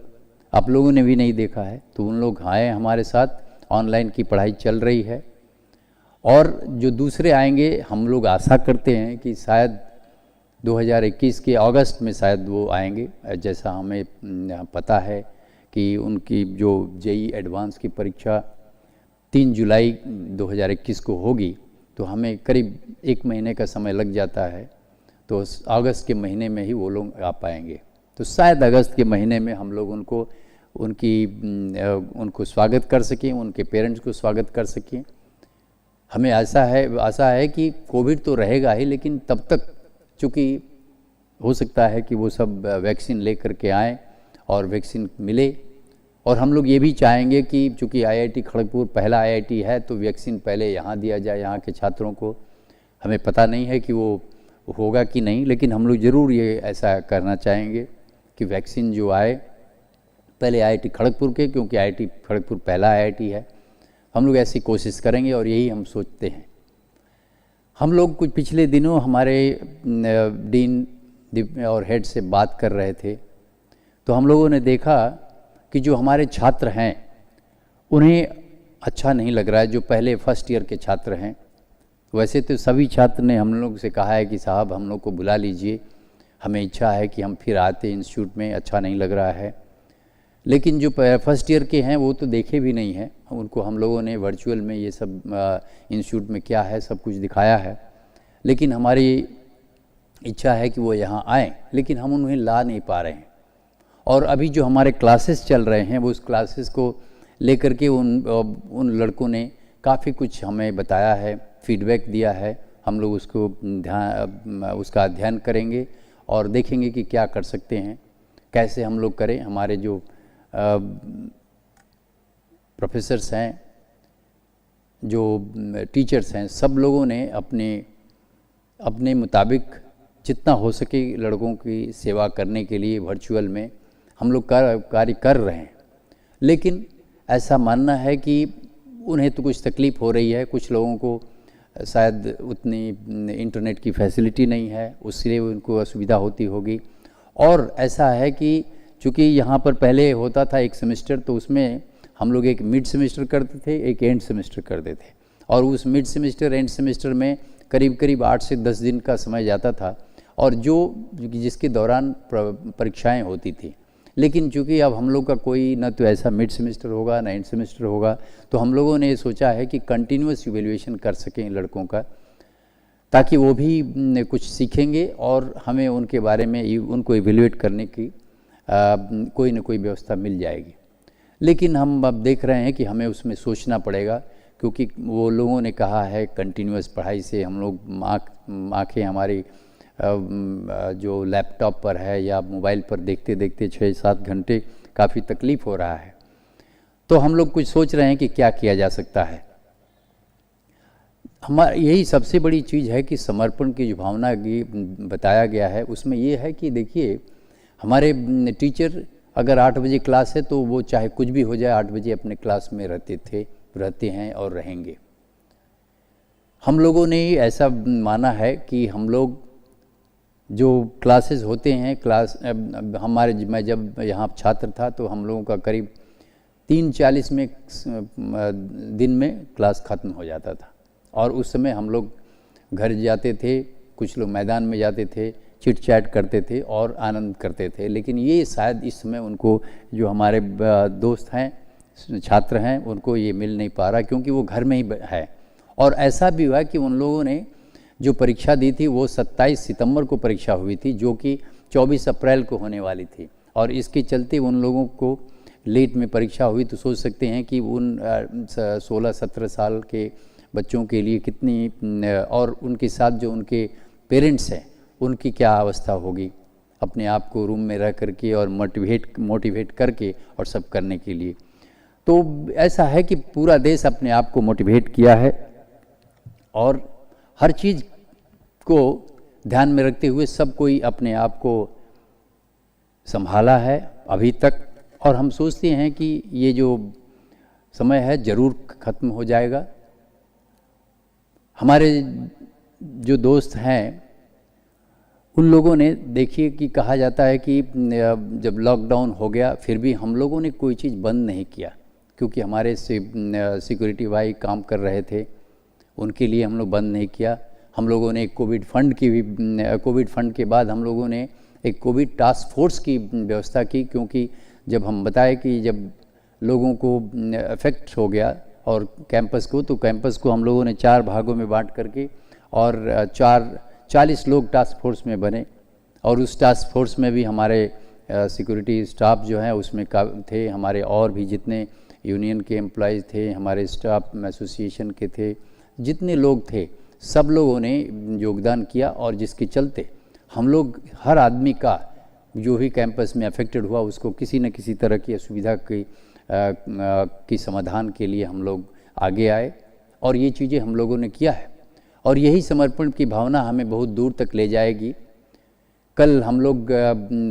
आप लोगों ने भी नहीं देखा है। तो उन लोग आए हमारे साथ, ऑनलाइन की पढ़ाई चल रही है। और जो दूसरे आएंगे हम लोग आशा करते हैं कि शायद 2021 के अगस्त में शायद वो आएंगे। जैसा हमें पता है कि उनकी जो जेई एडवांस की परीक्षा 3 जुलाई 2021 को होगी, तो हमें करीब 1 महीने का समय लग जाता है। तो अगस्त के महीने में ही वो लोग आ पाएंगे। तो शायद अगस्त के महीने में हम लोग उनको स्वागत कर सकें, उनके पेरेंट्स को स्वागत कर सकें। हमें आशा है कि कोविड तो रहेगा ही, लेकिन तब तक चूँकि हो सकता है कि वो सब वैक्सीन ले करके आएँ और वैक्सीन मिले। और हम लोग ये भी चाहेंगे कि चूँकि IIT खड़गपुर पहला IIT है तो वैक्सीन पहले यहाँ दिया जाए यहाँ के छात्रों को। हमें पता नहीं है कि वो होगा कि नहीं, लेकिन हम लोग ज़रूर ये ऐसा करना चाहेंगे कि वैक्सीन जो आए पहले IIT खड़गपुर के, क्योंकि IIT खड़गपुर पहला IIT है। हम लोग ऐसी कोशिश करेंगे और यही हम सोचते हैं। हम लोग कुछ पिछले दिनों हमारे डीन और हेड से बात कर रहे थे, तो हम लोगों ने देखा कि जो हमारे छात्र हैं उन्हें अच्छा नहीं लग रहा है। जो पहले फर्स्ट ईयर के छात्र हैं, वैसे तो सभी छात्र ने हम लोग से कहा है कि साहब हम लोग को बुला लीजिए, हमें इच्छा है कि हम फिर आते इंस्टीट्यूट में, अच्छा नहीं लग रहा है। लेकिन जो फर्स्ट ईयर के हैं वो तो देखे भी नहीं हैं। उनको हम लोगों ने वर्चुअल में ये सब इंस्टीट्यूट में क्या है सब कुछ दिखाया है। लेकिन हमारी इच्छा है कि वो यहाँ आएँ, लेकिन हम उन्हें ला नहीं पा रहे हैं। और अभी जो हमारे क्लासेस चल रहे हैं वो उस क्लासेस को लेकर के उन लड़कों ने काफ़ी कुछ हमें बताया है, फीडबैक दिया है। हम लोग उसका अध्ययन करेंगे और देखेंगे कि क्या कर सकते हैं, कैसे हम लोग करें। हमारे जो प्रोफेसर्स हैं, जो टीचर्स हैं, सब लोगों ने अपने मुताबिक जितना हो सके लड़कों की सेवा करने के लिए वर्चुअल में हम लोग कार्य कर रहे हैं। लेकिन ऐसा मानना है कि उन्हें तो कुछ तकलीफ़ हो रही है, कुछ लोगों को शायद उतनी इंटरनेट की फैसिलिटी नहीं है, उससे उनको असुविधा होती होगी। और ऐसा है कि चूँकि यहाँ पर पहले होता था 1 सेमेस्टर, तो उसमें हम लोग एक मिड सेमेस्टर करते थे, एक एंड सेमेस्टर करते थे। और उस मिड सेमेस्टर एंड सेमेस्टर में करीब 8 से 10 दिन का समय जाता था, और जिसके दौरान परीक्षाएं होती थी। लेकिन चूँकि अब हम लोग का कोई न तो ऐसा मिड सेमेस्टर होगा न एंड सेमेस्टर होगा, तो हम लोगों ने सोचा है कि कंटिन्यूअस इवैल्यूएशन कर सकें लड़कों का, ताकि वो भी कुछ सीखेंगे और हमें उनके बारे में उनको इवैल्यूएट करने की कोई न कोई व्यवस्था मिल जाएगी। लेकिन हम अब देख रहे हैं कि हमें उसमें सोचना पड़ेगा, क्योंकि वो लोगों ने कहा है कंटिन्यूअस पढ़ाई से हम लोग आँखें हमारी जो लैपटॉप पर है या मोबाइल पर देखते देखते 6-7 घंटे काफ़ी तकलीफ़ हो रहा है। तो हम लोग कुछ सोच रहे हैं कि क्या किया जा सकता है। हमारा यही सबसे बड़ी चीज़ है कि समर्पण की जो भावना की बताया गया है उसमें ये है कि देखिए, हमारे टीचर अगर 8 बजे क्लास है तो वो चाहे कुछ भी हो जाए 8 बजे अपने क्लास में रहते हैं और रहेंगे। हम लोगों ने ऐसा माना है कि हम लोग जो क्लासेस होते हैं मैं जब यहाँ छात्र था तो हम लोगों का करीब 3:40 में दिन में क्लास ख़त्म हो जाता था, और उस समय हम लोग घर जाते थे, कुछ लोग मैदान में जाते थे, चिट चैट करते थे और आनंद करते थे। लेकिन ये शायद इस समय उनको, जो हमारे दोस्त हैं, छात्र हैं, उनको ये मिल नहीं पा रहा, क्योंकि वो घर में ही है। और ऐसा भी हुआ कि उन लोगों ने जो परीक्षा दी थी वो 27 सितंबर को परीक्षा हुई थी, जो कि 24 अप्रैल को होने वाली थी, और इसके चलते उन लोगों को लेट में परीक्षा हुई। तो सोच सकते हैं कि उन 16-17 साल के बच्चों के लिए कितनी, और उनके साथ जो उनके पेरेंट्स हैं उनकी क्या अवस्था होगी, अपने आप को रूम में रह करके और मोटिवेट करके और सब करने के लिए। तो ऐसा है कि पूरा देश अपने आप को मोटिवेट किया है और हर चीज़ को ध्यान में रखते हुए सब कोई अपने आप को संभाला है अभी तक, और हम सोचते हैं कि ये जो समय है ज़रूर ख़त्म हो जाएगा। हमारे जो दोस्त हैं उन लोगों ने, देखिए कि कहा जाता है कि जब लॉकडाउन हो गया फिर भी हम लोगों ने कोई चीज़ बंद नहीं किया, क्योंकि हमारे सिक्योरिटी भाई काम कर रहे थे, उनके लिए हम लोग बंद नहीं किया। हम लोगों ने कोविड फंड के बाद हम लोगों ने एक कोविड टास्क फोर्स की व्यवस्था की, क्योंकि जब हम बताए कि जब लोगों को इफेक्ट हो गया और कैंपस को हम लोगों ने 4 भागों में बांट करके और 40 लोग टास्क फोर्स में बने, और उस टास्क फोर्स में भी हमारे सिक्योरिटी स्टाफ जो है उसमें थे, हमारे और भी जितने यूनियन के एम्प्लॉयज़ थे, हमारे स्टाफ एसोसिएशन के थे, जितने लोग थे सब लोगों ने योगदान किया, और जिसके चलते हम लोग हर आदमी का जो भी कैंपस में अफेक्टेड हुआ उसको किसी न किसी तरह की असुविधा की समाधान के लिए हम लोग आगे आए, और ये चीज़ें हम लोगों ने किया है, और यही समर्पण की भावना हमें बहुत दूर तक ले जाएगी। कल हम लोग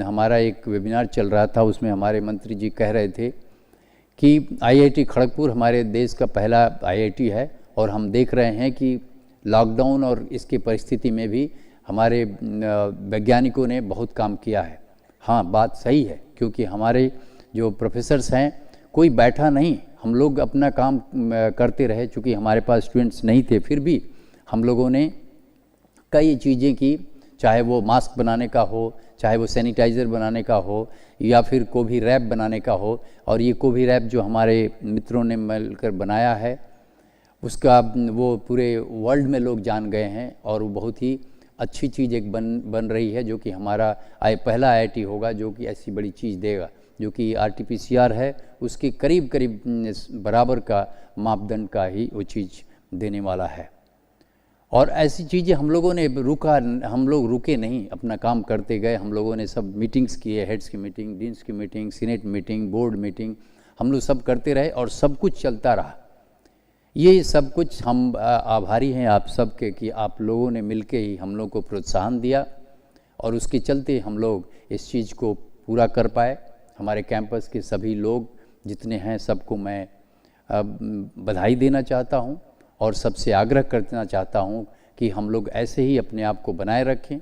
हमारा एक वेबिनार चल रहा था, उसमें हमारे मंत्री जी कह रहे थे कि IIT खड़गपुर हमारे देश का पहला IIT है, और हम देख रहे हैं कि लॉकडाउन और इसकी परिस्थिति में भी हमारे वैज्ञानिकों ने बहुत काम किया है। हाँ, बात सही है, क्योंकि हमारे जो प्रोफेसर्स हैं कोई बैठा नहीं, हम लोग अपना काम करते रहे। चूँकि हमारे पास स्टूडेंट्स नहीं थे, फिर भी हम लोगों ने कई चीज़ें की, चाहे वो मास्क बनाने का हो, चाहे वो सैनिटाइज़र बनाने का हो, या फिर कोवी रैप बनाने का हो। और ये कोवी रैप जो हमारे मित्रों ने मिलकर बनाया है उसका वो पूरे वर्ल्ड में लोग जान गए हैं, और वो बहुत ही अच्छी चीज़ एक बन रही है, जो कि हमारा पहला IIT होगा जो कि ऐसी बड़ी चीज़ देगा, जो कि RT-PCR है उसके करीब बराबर का मापदंड का ही वो चीज़ देने वाला है। और ऐसी चीज़ें हम लोगों ने हम लोग रुके नहीं, अपना काम करते गए। हम लोगों ने सब मीटिंग्स किए, हेड्स की मीटिंग, डीन्स की meeting, senate meeting, board meeting, हम लोग सब करते रहे और सब कुछ चलता रहा। ये सब कुछ हम आभारी हैं आप सब के कि आप लोगों ने मिलके ही हम लोग को प्रोत्साहन दिया, और उसके चलते हम लोग इस चीज़ को पूरा कर पाए। हमारे कैंपस के सभी लोग जितने हैं सबको मैं बधाई देना चाहता हूँ, और सबसे आग्रह करना चाहता हूँ कि हम लोग ऐसे ही अपने आप को बनाए रखें,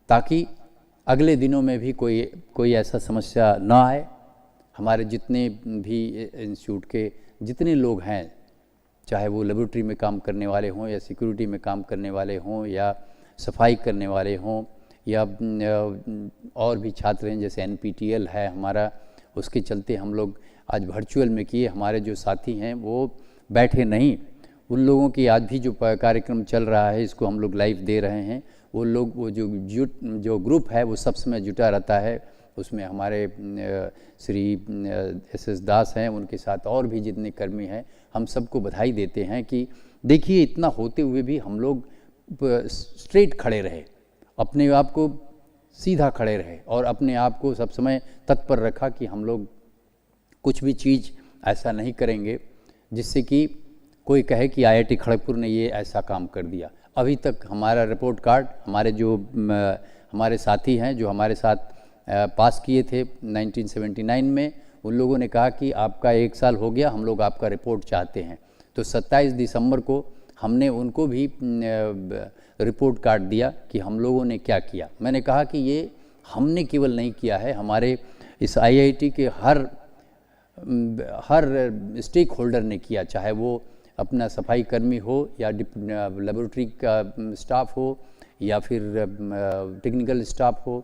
ताकि अगले दिनों में भी कोई ऐसा समस्या ना आए। हमारे जितने भी इंस्टीट्यूट के जितने लोग हैं, चाहे वो लेबोरेटरी में काम करने वाले हों, या सिक्योरिटी में काम करने वाले हों, या सफाई करने वाले हों, या और भी छात्र हैं, जैसे NPTEL है हमारा, उसके चलते हम लोग आज वर्चुअल में किए। हमारे जो साथी हैं वो बैठे नहीं, उन लोगों की आज भी जो कार्यक्रम चल रहा है इसको हम लोग लाइव दे रहे हैं। वो लोग जो ग्रुप है वो सब समय जुटा रहता है, उसमें हमारे श्री SS दास हैं, उनके साथ और भी जितने कर्मी हैं, हम सबको बधाई देते हैं कि देखिए इतना होते हुए भी हम लोग स्ट्रेट खड़े रहे, अपने आप को सीधा खड़े रहे और अपने आप को सब समय तत्पर रखा कि हम लोग कुछ भी चीज़ ऐसा नहीं करेंगे जिससे कि कोई कहे कि IIT खड़गपुर ने ये ऐसा काम कर दिया। अभी तक हमारा रिपोर्ट कार्ड हमारे जो हमारे साथी हैं जो हमारे साथ पास किए थे 1979 में, उन लोगों ने कहा कि आपका 1 साल हो गया, हम लोग आपका रिपोर्ट चाहते हैं। तो 27 दिसंबर को हमने उनको भी रिपोर्ट कार्ड दिया कि हम लोगों ने क्या किया। मैंने कहा कि ये हमने केवल नहीं किया है, हमारे इस IIT के हर स्टेक होल्डर ने किया, चाहे वो अपना सफाई कर्मी हो या लेबोरेटरी का स्टाफ हो या फिर टेक्निकल स्टाफ हो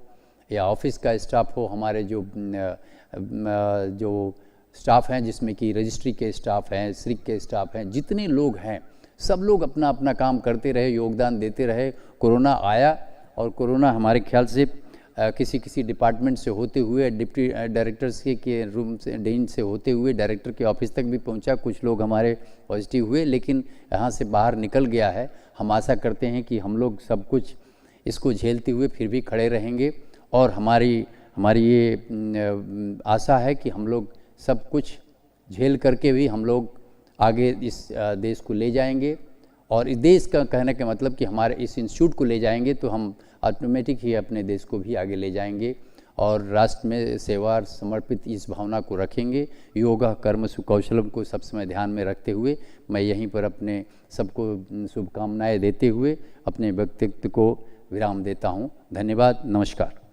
या ऑफिस का स्टाफ हो, हमारे जो स्टाफ हैं जिसमें कि रजिस्ट्री के स्टाफ हैं, SRIC के स्टाफ हैं, जितने लोग हैं सब लोग अपना अपना काम करते रहे, योगदान देते रहे। कोरोना आया और कोरोना हमारे ख्याल से किसी डिपार्टमेंट से होते हुए, डिप्टी डायरेक्टर्स के रूम से, डीन से होते हुए डायरेक्टर के ऑफिस तक भी पहुंचा। कुछ लोग हमारे पॉजिटिव हुए लेकिन यहाँ से बाहर निकल गया है। हम आशा करते हैं कि हम लोग सब कुछ इसको झेलते हुए फिर भी खड़े रहेंगे और हमारी ये आशा है कि हम लोग सब कुछ झेल करके भी हम लोग आगे इस देश को ले जाएंगे। और इस देश का कहने का मतलब कि हमारे इस इंस्टीट्यूट को ले जाएंगे तो हम ऑटोमेटिक ही अपने देश को भी आगे ले जाएंगे और राष्ट्र में सेवा समर्पित इस भावना को रखेंगे। योगा कर्म सुकौशलम को सब समय ध्यान में रखते हुए मैं यहीं पर अपने सबको शुभकामनाएं देते हुए अपने व्यक्तित्व को विराम देता हूं। धन्यवाद, नमस्कार।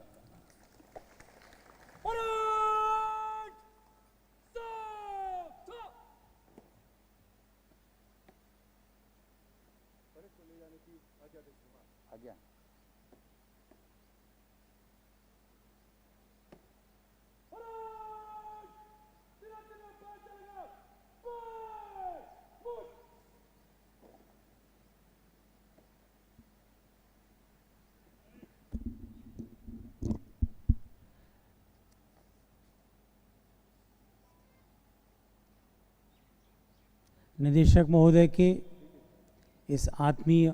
निदेशक महोदय के इस आत्मीय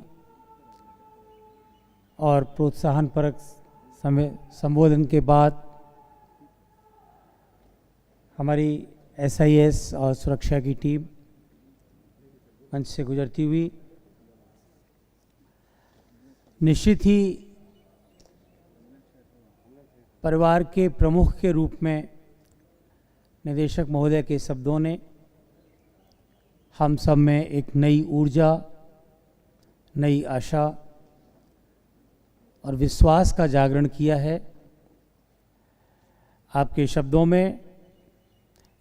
और प्रोत्साहनपरक संबोधन के बाद हमारी SIS और सुरक्षा की टीम मंच से गुजरती हुई निश्चित ही परिवार के प्रमुख के रूप में निदेशक महोदय के शब्दों ने हम सब में एक नई ऊर्जा, नई आशा और विश्वास का जागरण किया है। आपके शब्दों में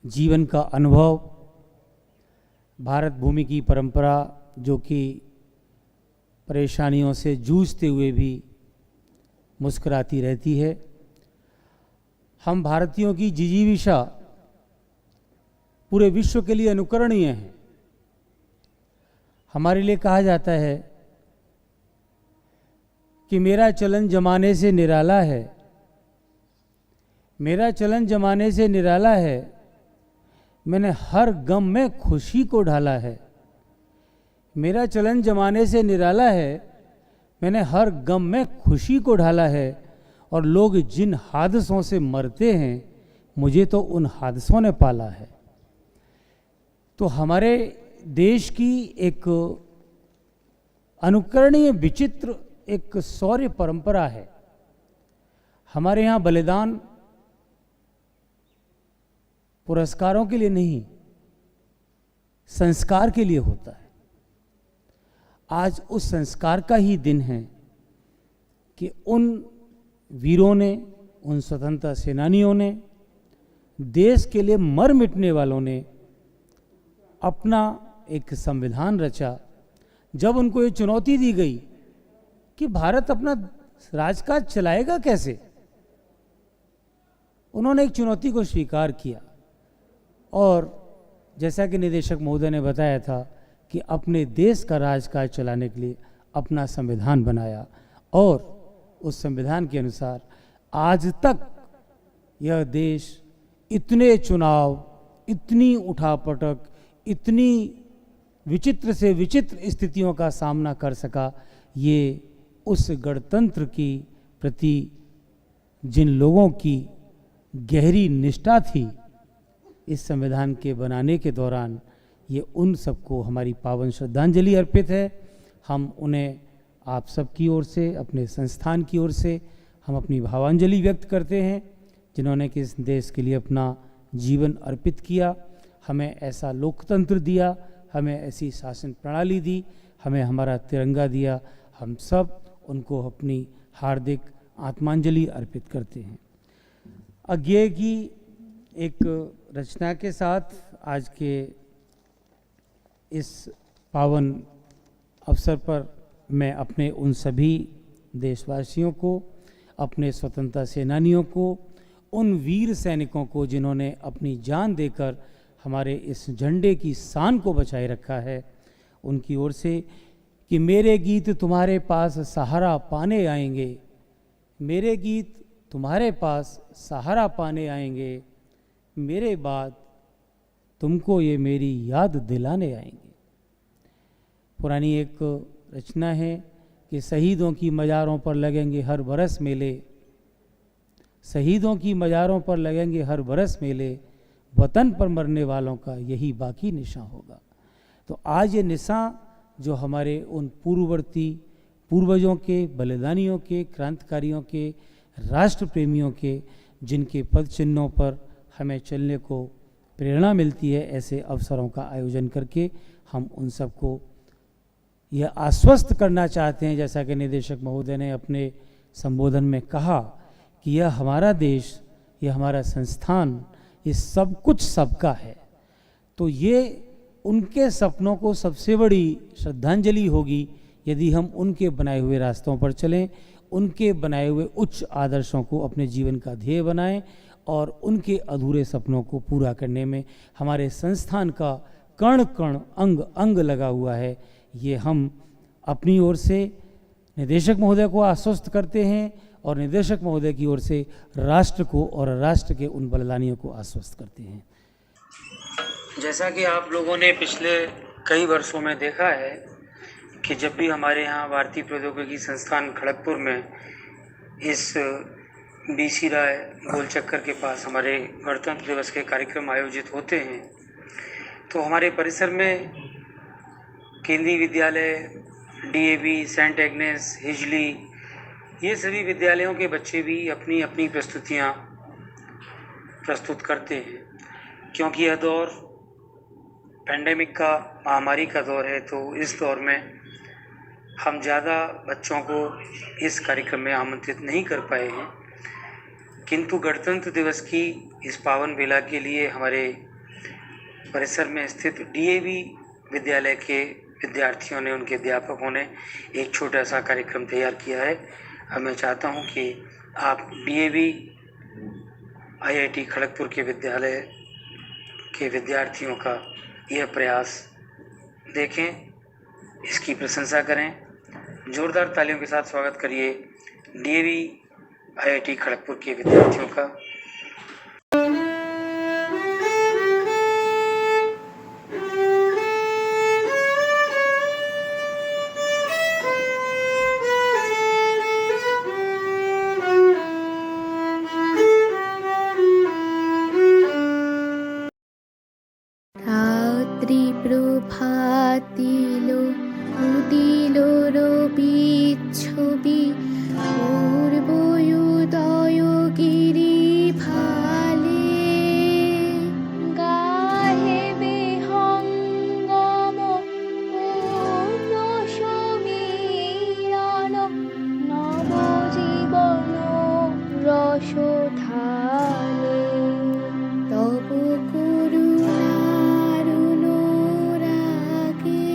जीवन का अनुभव, भारत भूमि की परंपरा जो कि परेशानियों से जूझते हुए भी मुस्कुराती रहती है, हम भारतीयों की जिजीविषा पूरे विश्व के लिए अनुकरणीय है। हमारे लिए कहा जाता है कि मेरा चलन जमाने से निराला है, मेरा चलन जमाने से निराला है, मैंने हर गम में खुशी को ढाला है। मेरा चलन जमाने से निराला है, मैंने हर गम में खुशी को ढाला है। और लोग जिन हादसों से मरते हैं, मुझे तो उन हादसों ने पाला है। तो हमारे देश की एक अनुकरणीय विचित्र एक शौर्य परंपरा है। हमारे यहाँ बलिदान पुरस्कारों के लिए नहीं, संस्कार के लिए होता है। आज उस संस्कार का ही दिन है कि उन वीरों ने, उन स्वतंत्रता सेनानियों ने, देश के लिए मर मिटने वालों ने अपना एक संविधान रचा। जब उनको ये चुनौती दी गई कि भारत अपना राजकाज चलाएगा कैसे, उन्होंने एक चुनौती को स्वीकार किया और जैसा कि निदेशक महोदय ने बताया था कि अपने देश का राजकाज चलाने के लिए अपना संविधान बनाया और उस संविधान के अनुसार आज तक यह देश इतने चुनाव, इतनी उठापटक, इतनी विचित्र से विचित्र स्थितियों का सामना कर सका, ये उस गणतंत्र की प्रति जिन लोगों की गहरी निष्ठा थी इस संविधान के बनाने के दौरान, ये उन सबको हमारी पावन श्रद्धांजलि अर्पित है। हम उन्हें आप सबकी ओर से, अपने संस्थान की ओर से हम अपनी भावांजलि व्यक्त करते हैं, जिन्होंने कि इस देश के लिए अपना जीवन अर्पित किया, हमें ऐसा लोकतंत्र दिया, हमें ऐसी शासन प्रणाली दी, हमें हमारा तिरंगा दिया। हम सब उनको अपनी हार्दिक आत्मांजलि अर्पित करते हैं। अज्ञेय की एक रचना के साथ आज के इस पावन अवसर पर मैं अपने उन सभी देशवासियों को, अपने स्वतंत्रता सेनानियों को, उन वीर सैनिकों को जिन्होंने अपनी जान देकर हमारे इस झंडे की शान को बचाए रखा है, उनकी ओर से कि मेरे गीत तुम्हारे पास सहारा पाने आएंगे, मेरे गीत तुम्हारे पास सहारा पाने आएंगे, मेरे बाद तुमको ये मेरी याद दिलाने आएंगे। पुरानी एक रचना है कि शहीदों की मज़ारों पर लगेंगे हर बरस मेले, शहीदों की मज़ारों पर लगेंगे हर बरस मेले, वतन पर मरने वालों का यही बाकी निशान होगा। तो आज ये निशान जो हमारे उन पूर्वजों के, बलिदानियों के, क्रांतिकारियों के, राष्ट्र प्रेमियों के, जिनके पद चिन्हों पर हमें चलने को प्रेरणा मिलती है, ऐसे अवसरों का आयोजन करके हम उन सबको यह आश्वस्त करना चाहते हैं, जैसा कि निदेशक महोदय ने अपने संबोधन में कहा कि यह हमारा देश, यह हमारा संस्थान, ये सब कुछ सबका है। तो ये उनके सपनों को सबसे बड़ी श्रद्धांजलि होगी यदि हम उनके बनाए हुए रास्तों पर चलें, उनके बनाए हुए उच्च आदर्शों को अपने जीवन का ध्येय बनाएं और उनके अधूरे सपनों को पूरा करने में हमारे संस्थान का कण कण, अंग अंग लगा हुआ है। ये हम अपनी ओर से निदेशक महोदय को आश्वस्त करते हैं और निदेशक महोदय की ओर से राष्ट्र को और राष्ट्र के उन बलिदानियों को आश्वस्त करते हैं। जैसा कि आप लोगों ने पिछले कई वर्षों में देखा है कि जब भी हमारे यहाँ भारतीय प्रौद्योगिकी संस्थान खड़गपुर में इस BC राय गोल चक्कर के पास हमारे गणतंत्र दिवस के कार्यक्रम आयोजित होते हैं, तो हमारे परिसर में केंद्रीय विद्यालय, DAV, सेंट एग्नेस, हिजली, ये सभी विद्यालयों के बच्चे भी अपनी अपनी प्रस्तुतियाँ प्रस्तुत करते हैं। क्योंकि यह दौर पेंडेमिक का, महामारी का दौर है, तो इस दौर में हम ज़्यादा बच्चों को इस कार्यक्रम में आमंत्रित नहीं कर पाए हैं, किंतु गणतंत्र दिवस की इस पावन बेला के लिए हमारे परिसर में स्थित DAV विद्यालय के विद्यार्थियों ने, उनके अध्यापकों ने एक छोटा सा कार्यक्रम तैयार किया है। अब मैं चाहता हूं कि आप DAV IIT खड़गपुर के विद्यालय के विद्यार्थियों का यह प्रयास देखें, इसकी प्रशंसा करें। जोरदार तालियों के साथ स्वागत करिए DAV IIT खड़गपुर के विद्यार्थियों का। প্রভাতিলো উদিল রবি পূর্বয়োদয় গিরি ভালে গাহে বিহঙ্গম পূর্ণ সমীরণ নবজীবন রসধালে তব করুণার অনুরাগে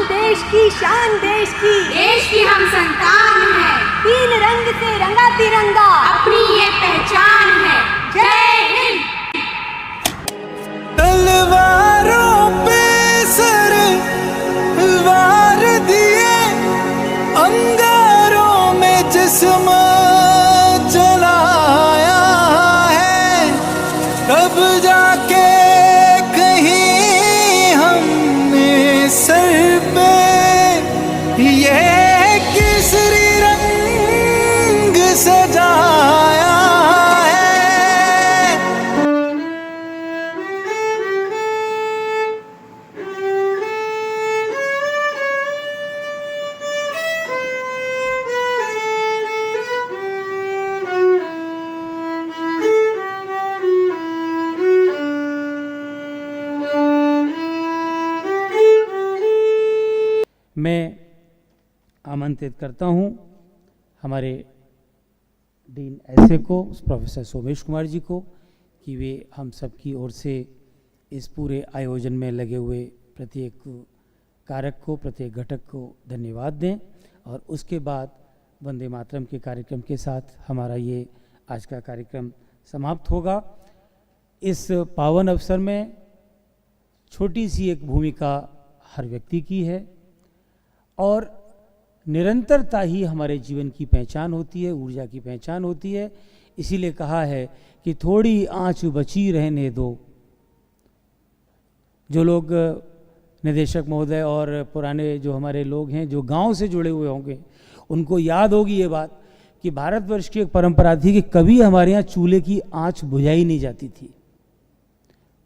देश की शान देश की हम संतान हैं। तीन रंग से रंगा तिरंगा अपनी ये पहचान है। जय हिंद। तलवारों पे सर वार दिए, अंगारों में जिस्म जलाया है, तब जाके कहीं हमने सर पे ये केसरी रंग सजाया है। मैं आमंत्रित करता हूं हमारे डीन ऐसे को, प्रोफेसर सोमेश कुमार जी को, कि वे हम सब की ओर से इस पूरे आयोजन में लगे हुए प्रत्येक कारक को, प्रत्येक घटक को धन्यवाद दें। और उसके बाद वंदे मातरम के कार्यक्रम के साथ हमारा ये आज का कार्यक्रम समाप्त होगा। इस पावन अवसर में छोटी सी एक भूमिका हर व्यक्ति की है और निरंतरता ही हमारे जीवन की पहचान होती है, ऊर्जा की पहचान होती है। इसीलिए कहा है कि थोड़ी आँच बची रहने दो। जो लोग निदेशक महोदय और पुराने जो हमारे लोग हैं जो गांव से जुड़े हुए होंगे, उनको याद होगी ये बात कि भारतवर्ष की एक परंपरा थी कि कभी हमारे यहाँ चूल्हे की आँच बुझाई नहीं जाती थी,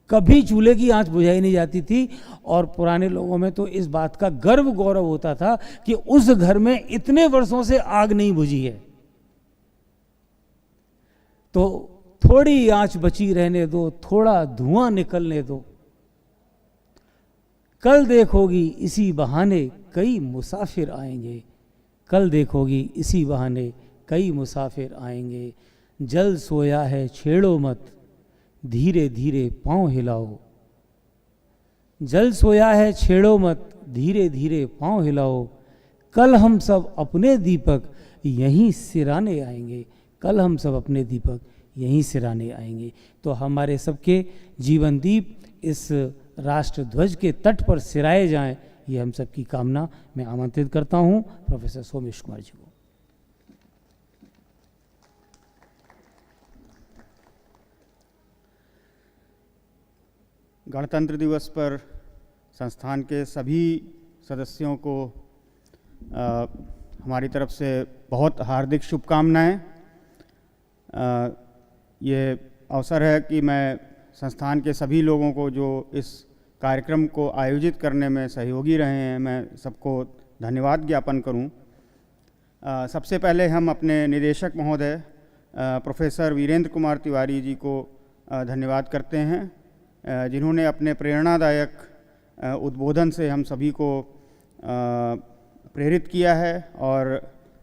कभी चूल्हे की आंच बुझाई नहीं जाती थी। और पुराने लोगों में तो इस बात का गर्व गौरव होता था कि उस घर में इतने वर्षों से आग नहीं बुझी है। तो थोड़ी आंच बची रहने दो, थोड़ा धुआं निकलने दो। कल देखोगी इसी बहाने कई मुसाफिर आएंगे, कल देखोगी इसी बहाने कई मुसाफिर आएंगे। जल सोया है छेड़ो मत, धीरे धीरे पांव हिलाओ। जल सोया है छेड़ो मत, धीरे धीरे पांव हिलाओ। कल हम सब अपने दीपक यहीं सिराने आएंगे, कल हम सब अपने दीपक यहीं सिराने आएंगे। तो हमारे सबके जीवन दीप इस राष्ट्र ध्वज के तट पर सिराए जाएं, ये हम सब की कामना। मैं आमंत्रित करता हूं प्रोफेसर सोमेश कुमार जी को। गणतंत्र दिवस पर संस्थान के सभी सदस्यों को हमारी तरफ से बहुत हार्दिक शुभकामनाएं। ये अवसर है कि मैं संस्थान के सभी लोगों को जो इस कार्यक्रम को आयोजित करने में सहयोगी रहे हैं, मैं सबको धन्यवाद ज्ञापन करूं। सबसे पहले हम अपने निदेशक महोदय प्रोफेसर वीरेंद्र कुमार तिवारी जी को धन्यवाद करते हैं, जिन्होंने अपने प्रेरणादायक उद्बोधन से हम सभी को प्रेरित किया है और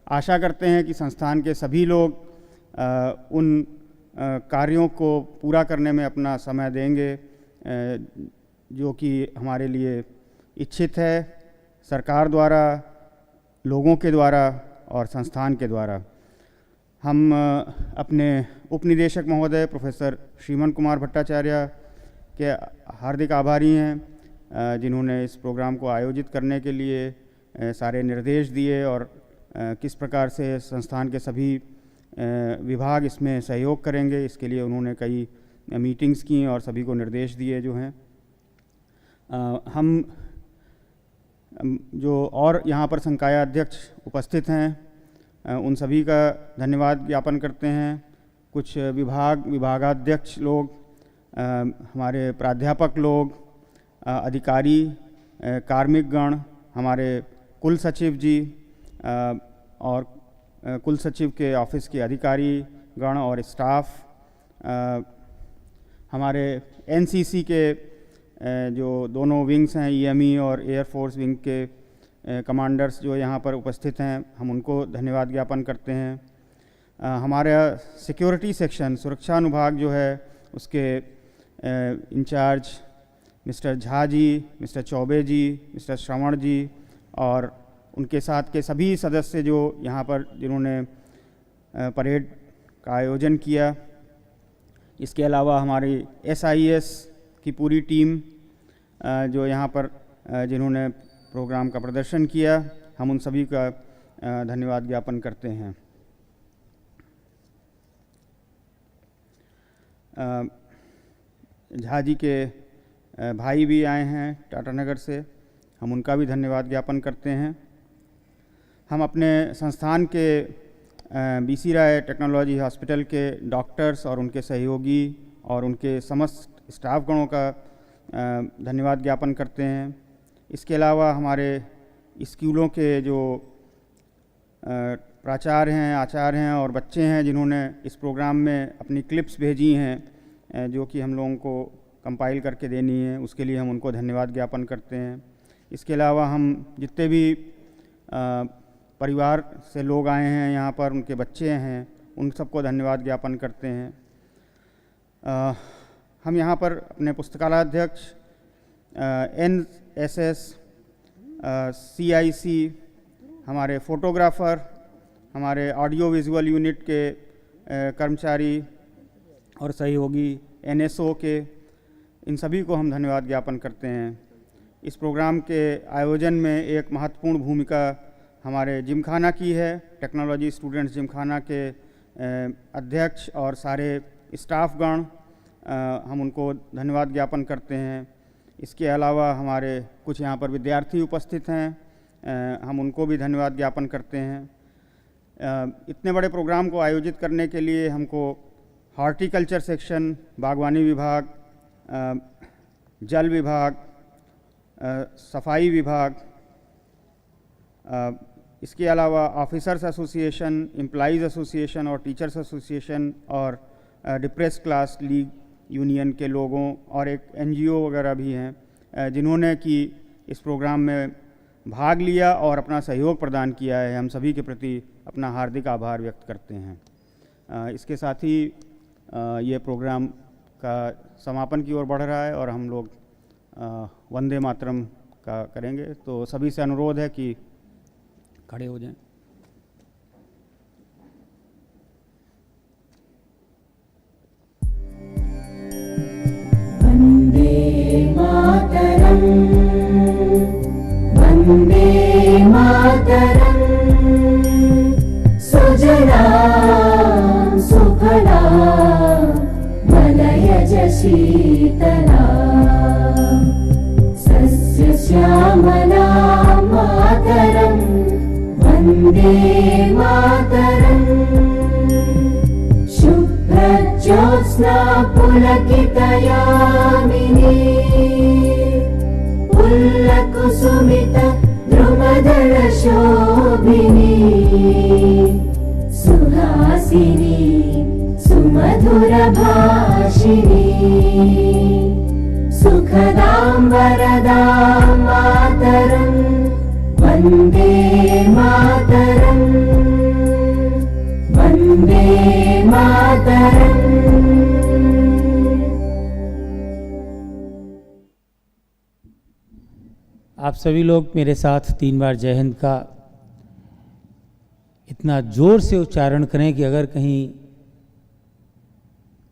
आशा करते हैं कि संस्थान के सभी लोग उन कार्यों को पूरा करने में अपना समय देंगे जो कि हमारे लिए इच्छित है, सरकार द्वारा, लोगों के द्वारा और संस्थान के द्वारा। हम अपने उपनिदेशक महोदय प्रोफेसर श्रीमन कुमार भट्टाचार्य के हार्दिक आभारी हैं, जिन्होंने इस प्रोग्राम को आयोजित करने के लिए सारे निर्देश दिए और किस प्रकार से संस्थान के सभी विभाग इसमें सहयोग करेंगे, इसके लिए उन्होंने कई मीटिंग्स की और सभी को निर्देश दिए जो हैं। हम जो और यहाँ पर संकाय अध्यक्ष उपस्थित हैं उन सभी का धन्यवाद ज्ञापन करते हैं। कुछ विभागाध्यक्ष लोग, हमारे प्राध्यापक लोग, अधिकारी, कार्मिक गण, हमारे कुल सचिव जी और कुल सचिव के ऑफिस के अधिकारी गण और स्टाफ, हमारे एनसीसी के जो दोनों विंग्स हैं, ईएमई और एयरफोर्स विंग के कमांडर्स जो यहाँ पर उपस्थित हैं, हम उनको धन्यवाद ज्ञापन करते हैं। हमारा सिक्योरिटी सेक्शन, सुरक्षा अनुभाग जो है, उसके in charge mister Jha ji, mister Choubey जी, मिस्टर श्रवण जी और उनके साथ के सभी सदस्य जो यहाँ पर जिन्होंने परेड का आयोजन किया। इसके अलावा हमारी SIS की पूरी टीम जो यहाँ पर जिन्होंने प्रोग्राम का प्रदर्शन किया, हम उन सभी का धन्यवाद ज्ञापन करते हैं। झा जी के भाई भी आए हैं टाटानगर से, हम उनका भी धन्यवाद ज्ञापन करते हैं। हम अपने संस्थान के BC राय टेक्नोलॉजी हॉस्पिटल के डॉक्टर्स और उनके सहयोगी और उनके समस्त स्टाफगणों का धन्यवाद ज्ञापन करते हैं। इसके अलावा हमारे स्कूलों के जो प्राचार्य हैं, आचार्य हैं और बच्चे हैं जिन्होंने इस प्रोग्राम में अपनी क्लिप्स भेजी हैं जो कि हम लोगों को कंपाइल करके देनी है, उसके लिए हम उनको धन्यवाद ज्ञापन करते हैं। इसके अलावा हम जितने भी परिवार से लोग आए हैं यहाँ पर, उनके बच्चे हैं, उन सबको धन्यवाद ज्ञापन करते हैं। हम यहाँ पर अपने पुस्तकालयाध्यक्ष NSS CIC, हमारे फोटोग्राफ़र, हमारे ऑडियो विजुअल यूनिट के कर्मचारी और सहयोगी NSO के, इन सभी को हम धन्यवाद ज्ञापन करते हैं। इस प्रोग्राम के आयोजन में एक महत्वपूर्ण भूमिका हमारे जिमखाना की है। टेक्नोलॉजी स्टूडेंट्स जिमखाना के अध्यक्ष और सारे स्टाफगण, हम उनको धन्यवाद ज्ञापन करते हैं। इसके अलावा हमारे कुछ यहाँ पर विद्यार्थी उपस्थित हैं, हम उनको भी धन्यवाद ज्ञापन करते हैं। इतने बड़े प्रोग्राम को आयोजित करने के लिए हमको हॉर्टिकल्चर सेक्शन, बागवानी विभाग, जल विभाग, सफाई विभाग, इसके अलावा ऑफिसर्स एसोसिएशन, एम्प्लॉइज़ एसोसिएशन और टीचर्स एसोसिएशन और डिप्रेस क्लास लीग यूनियन के लोगों और एक NGO वगैरह भी हैं जिन्होंने कि इस प्रोग्राम में भाग लिया और अपना सहयोग प्रदान किया है। हम सभी के प्रति अपना हार्दिक आभार व्यक्त करते हैं। इसके साथ ही ये प्रोग्राम का समापन की ओर बढ़ रहा है और हम लोग वंदे मातरम का करेंगे। तो सभी से अनुरोध है कि खड़े हो जाएं। वंदे मातरम, वंदे मातरम, सुजलां सुफलां मलयज शीतलां, सस्य श्यामलां मातरं, वंदे मातरम्। शुभ्रज्योत्स्ना पुलकितयामिनी, पुल्लकुसुमित द्रुमदल शोभिनी, सुहासिनी सुमधुर भाषिणी, सुखदां वरदां मातरं, वंदे मातरम्, वंदे मातरम्। आप सभी लोग मेरे साथ 3 बार जय हिंद का इतना जोर से उच्चारण करें कि अगर कहीं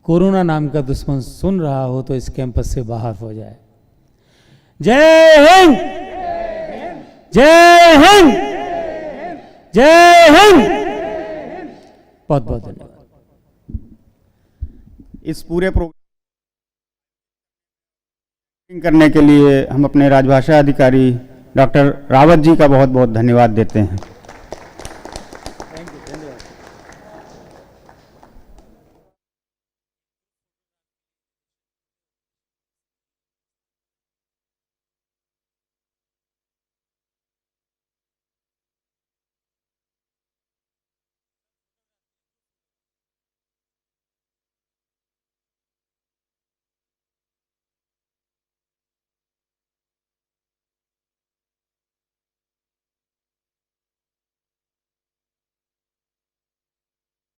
कोरोना नाम का दुश्मन सुन रहा हो तो इस कैंपस से बाहर हो जाए। जय हिंद, जय हिंद, जय हिंद। बहुत बहुत धन्यवाद। इस पूरे प्रोग्राम करने के लिए हम अपने राजभाषा अधिकारी डॉक्टर रावत जी का बहुत बहुत धन्यवाद देते हैं।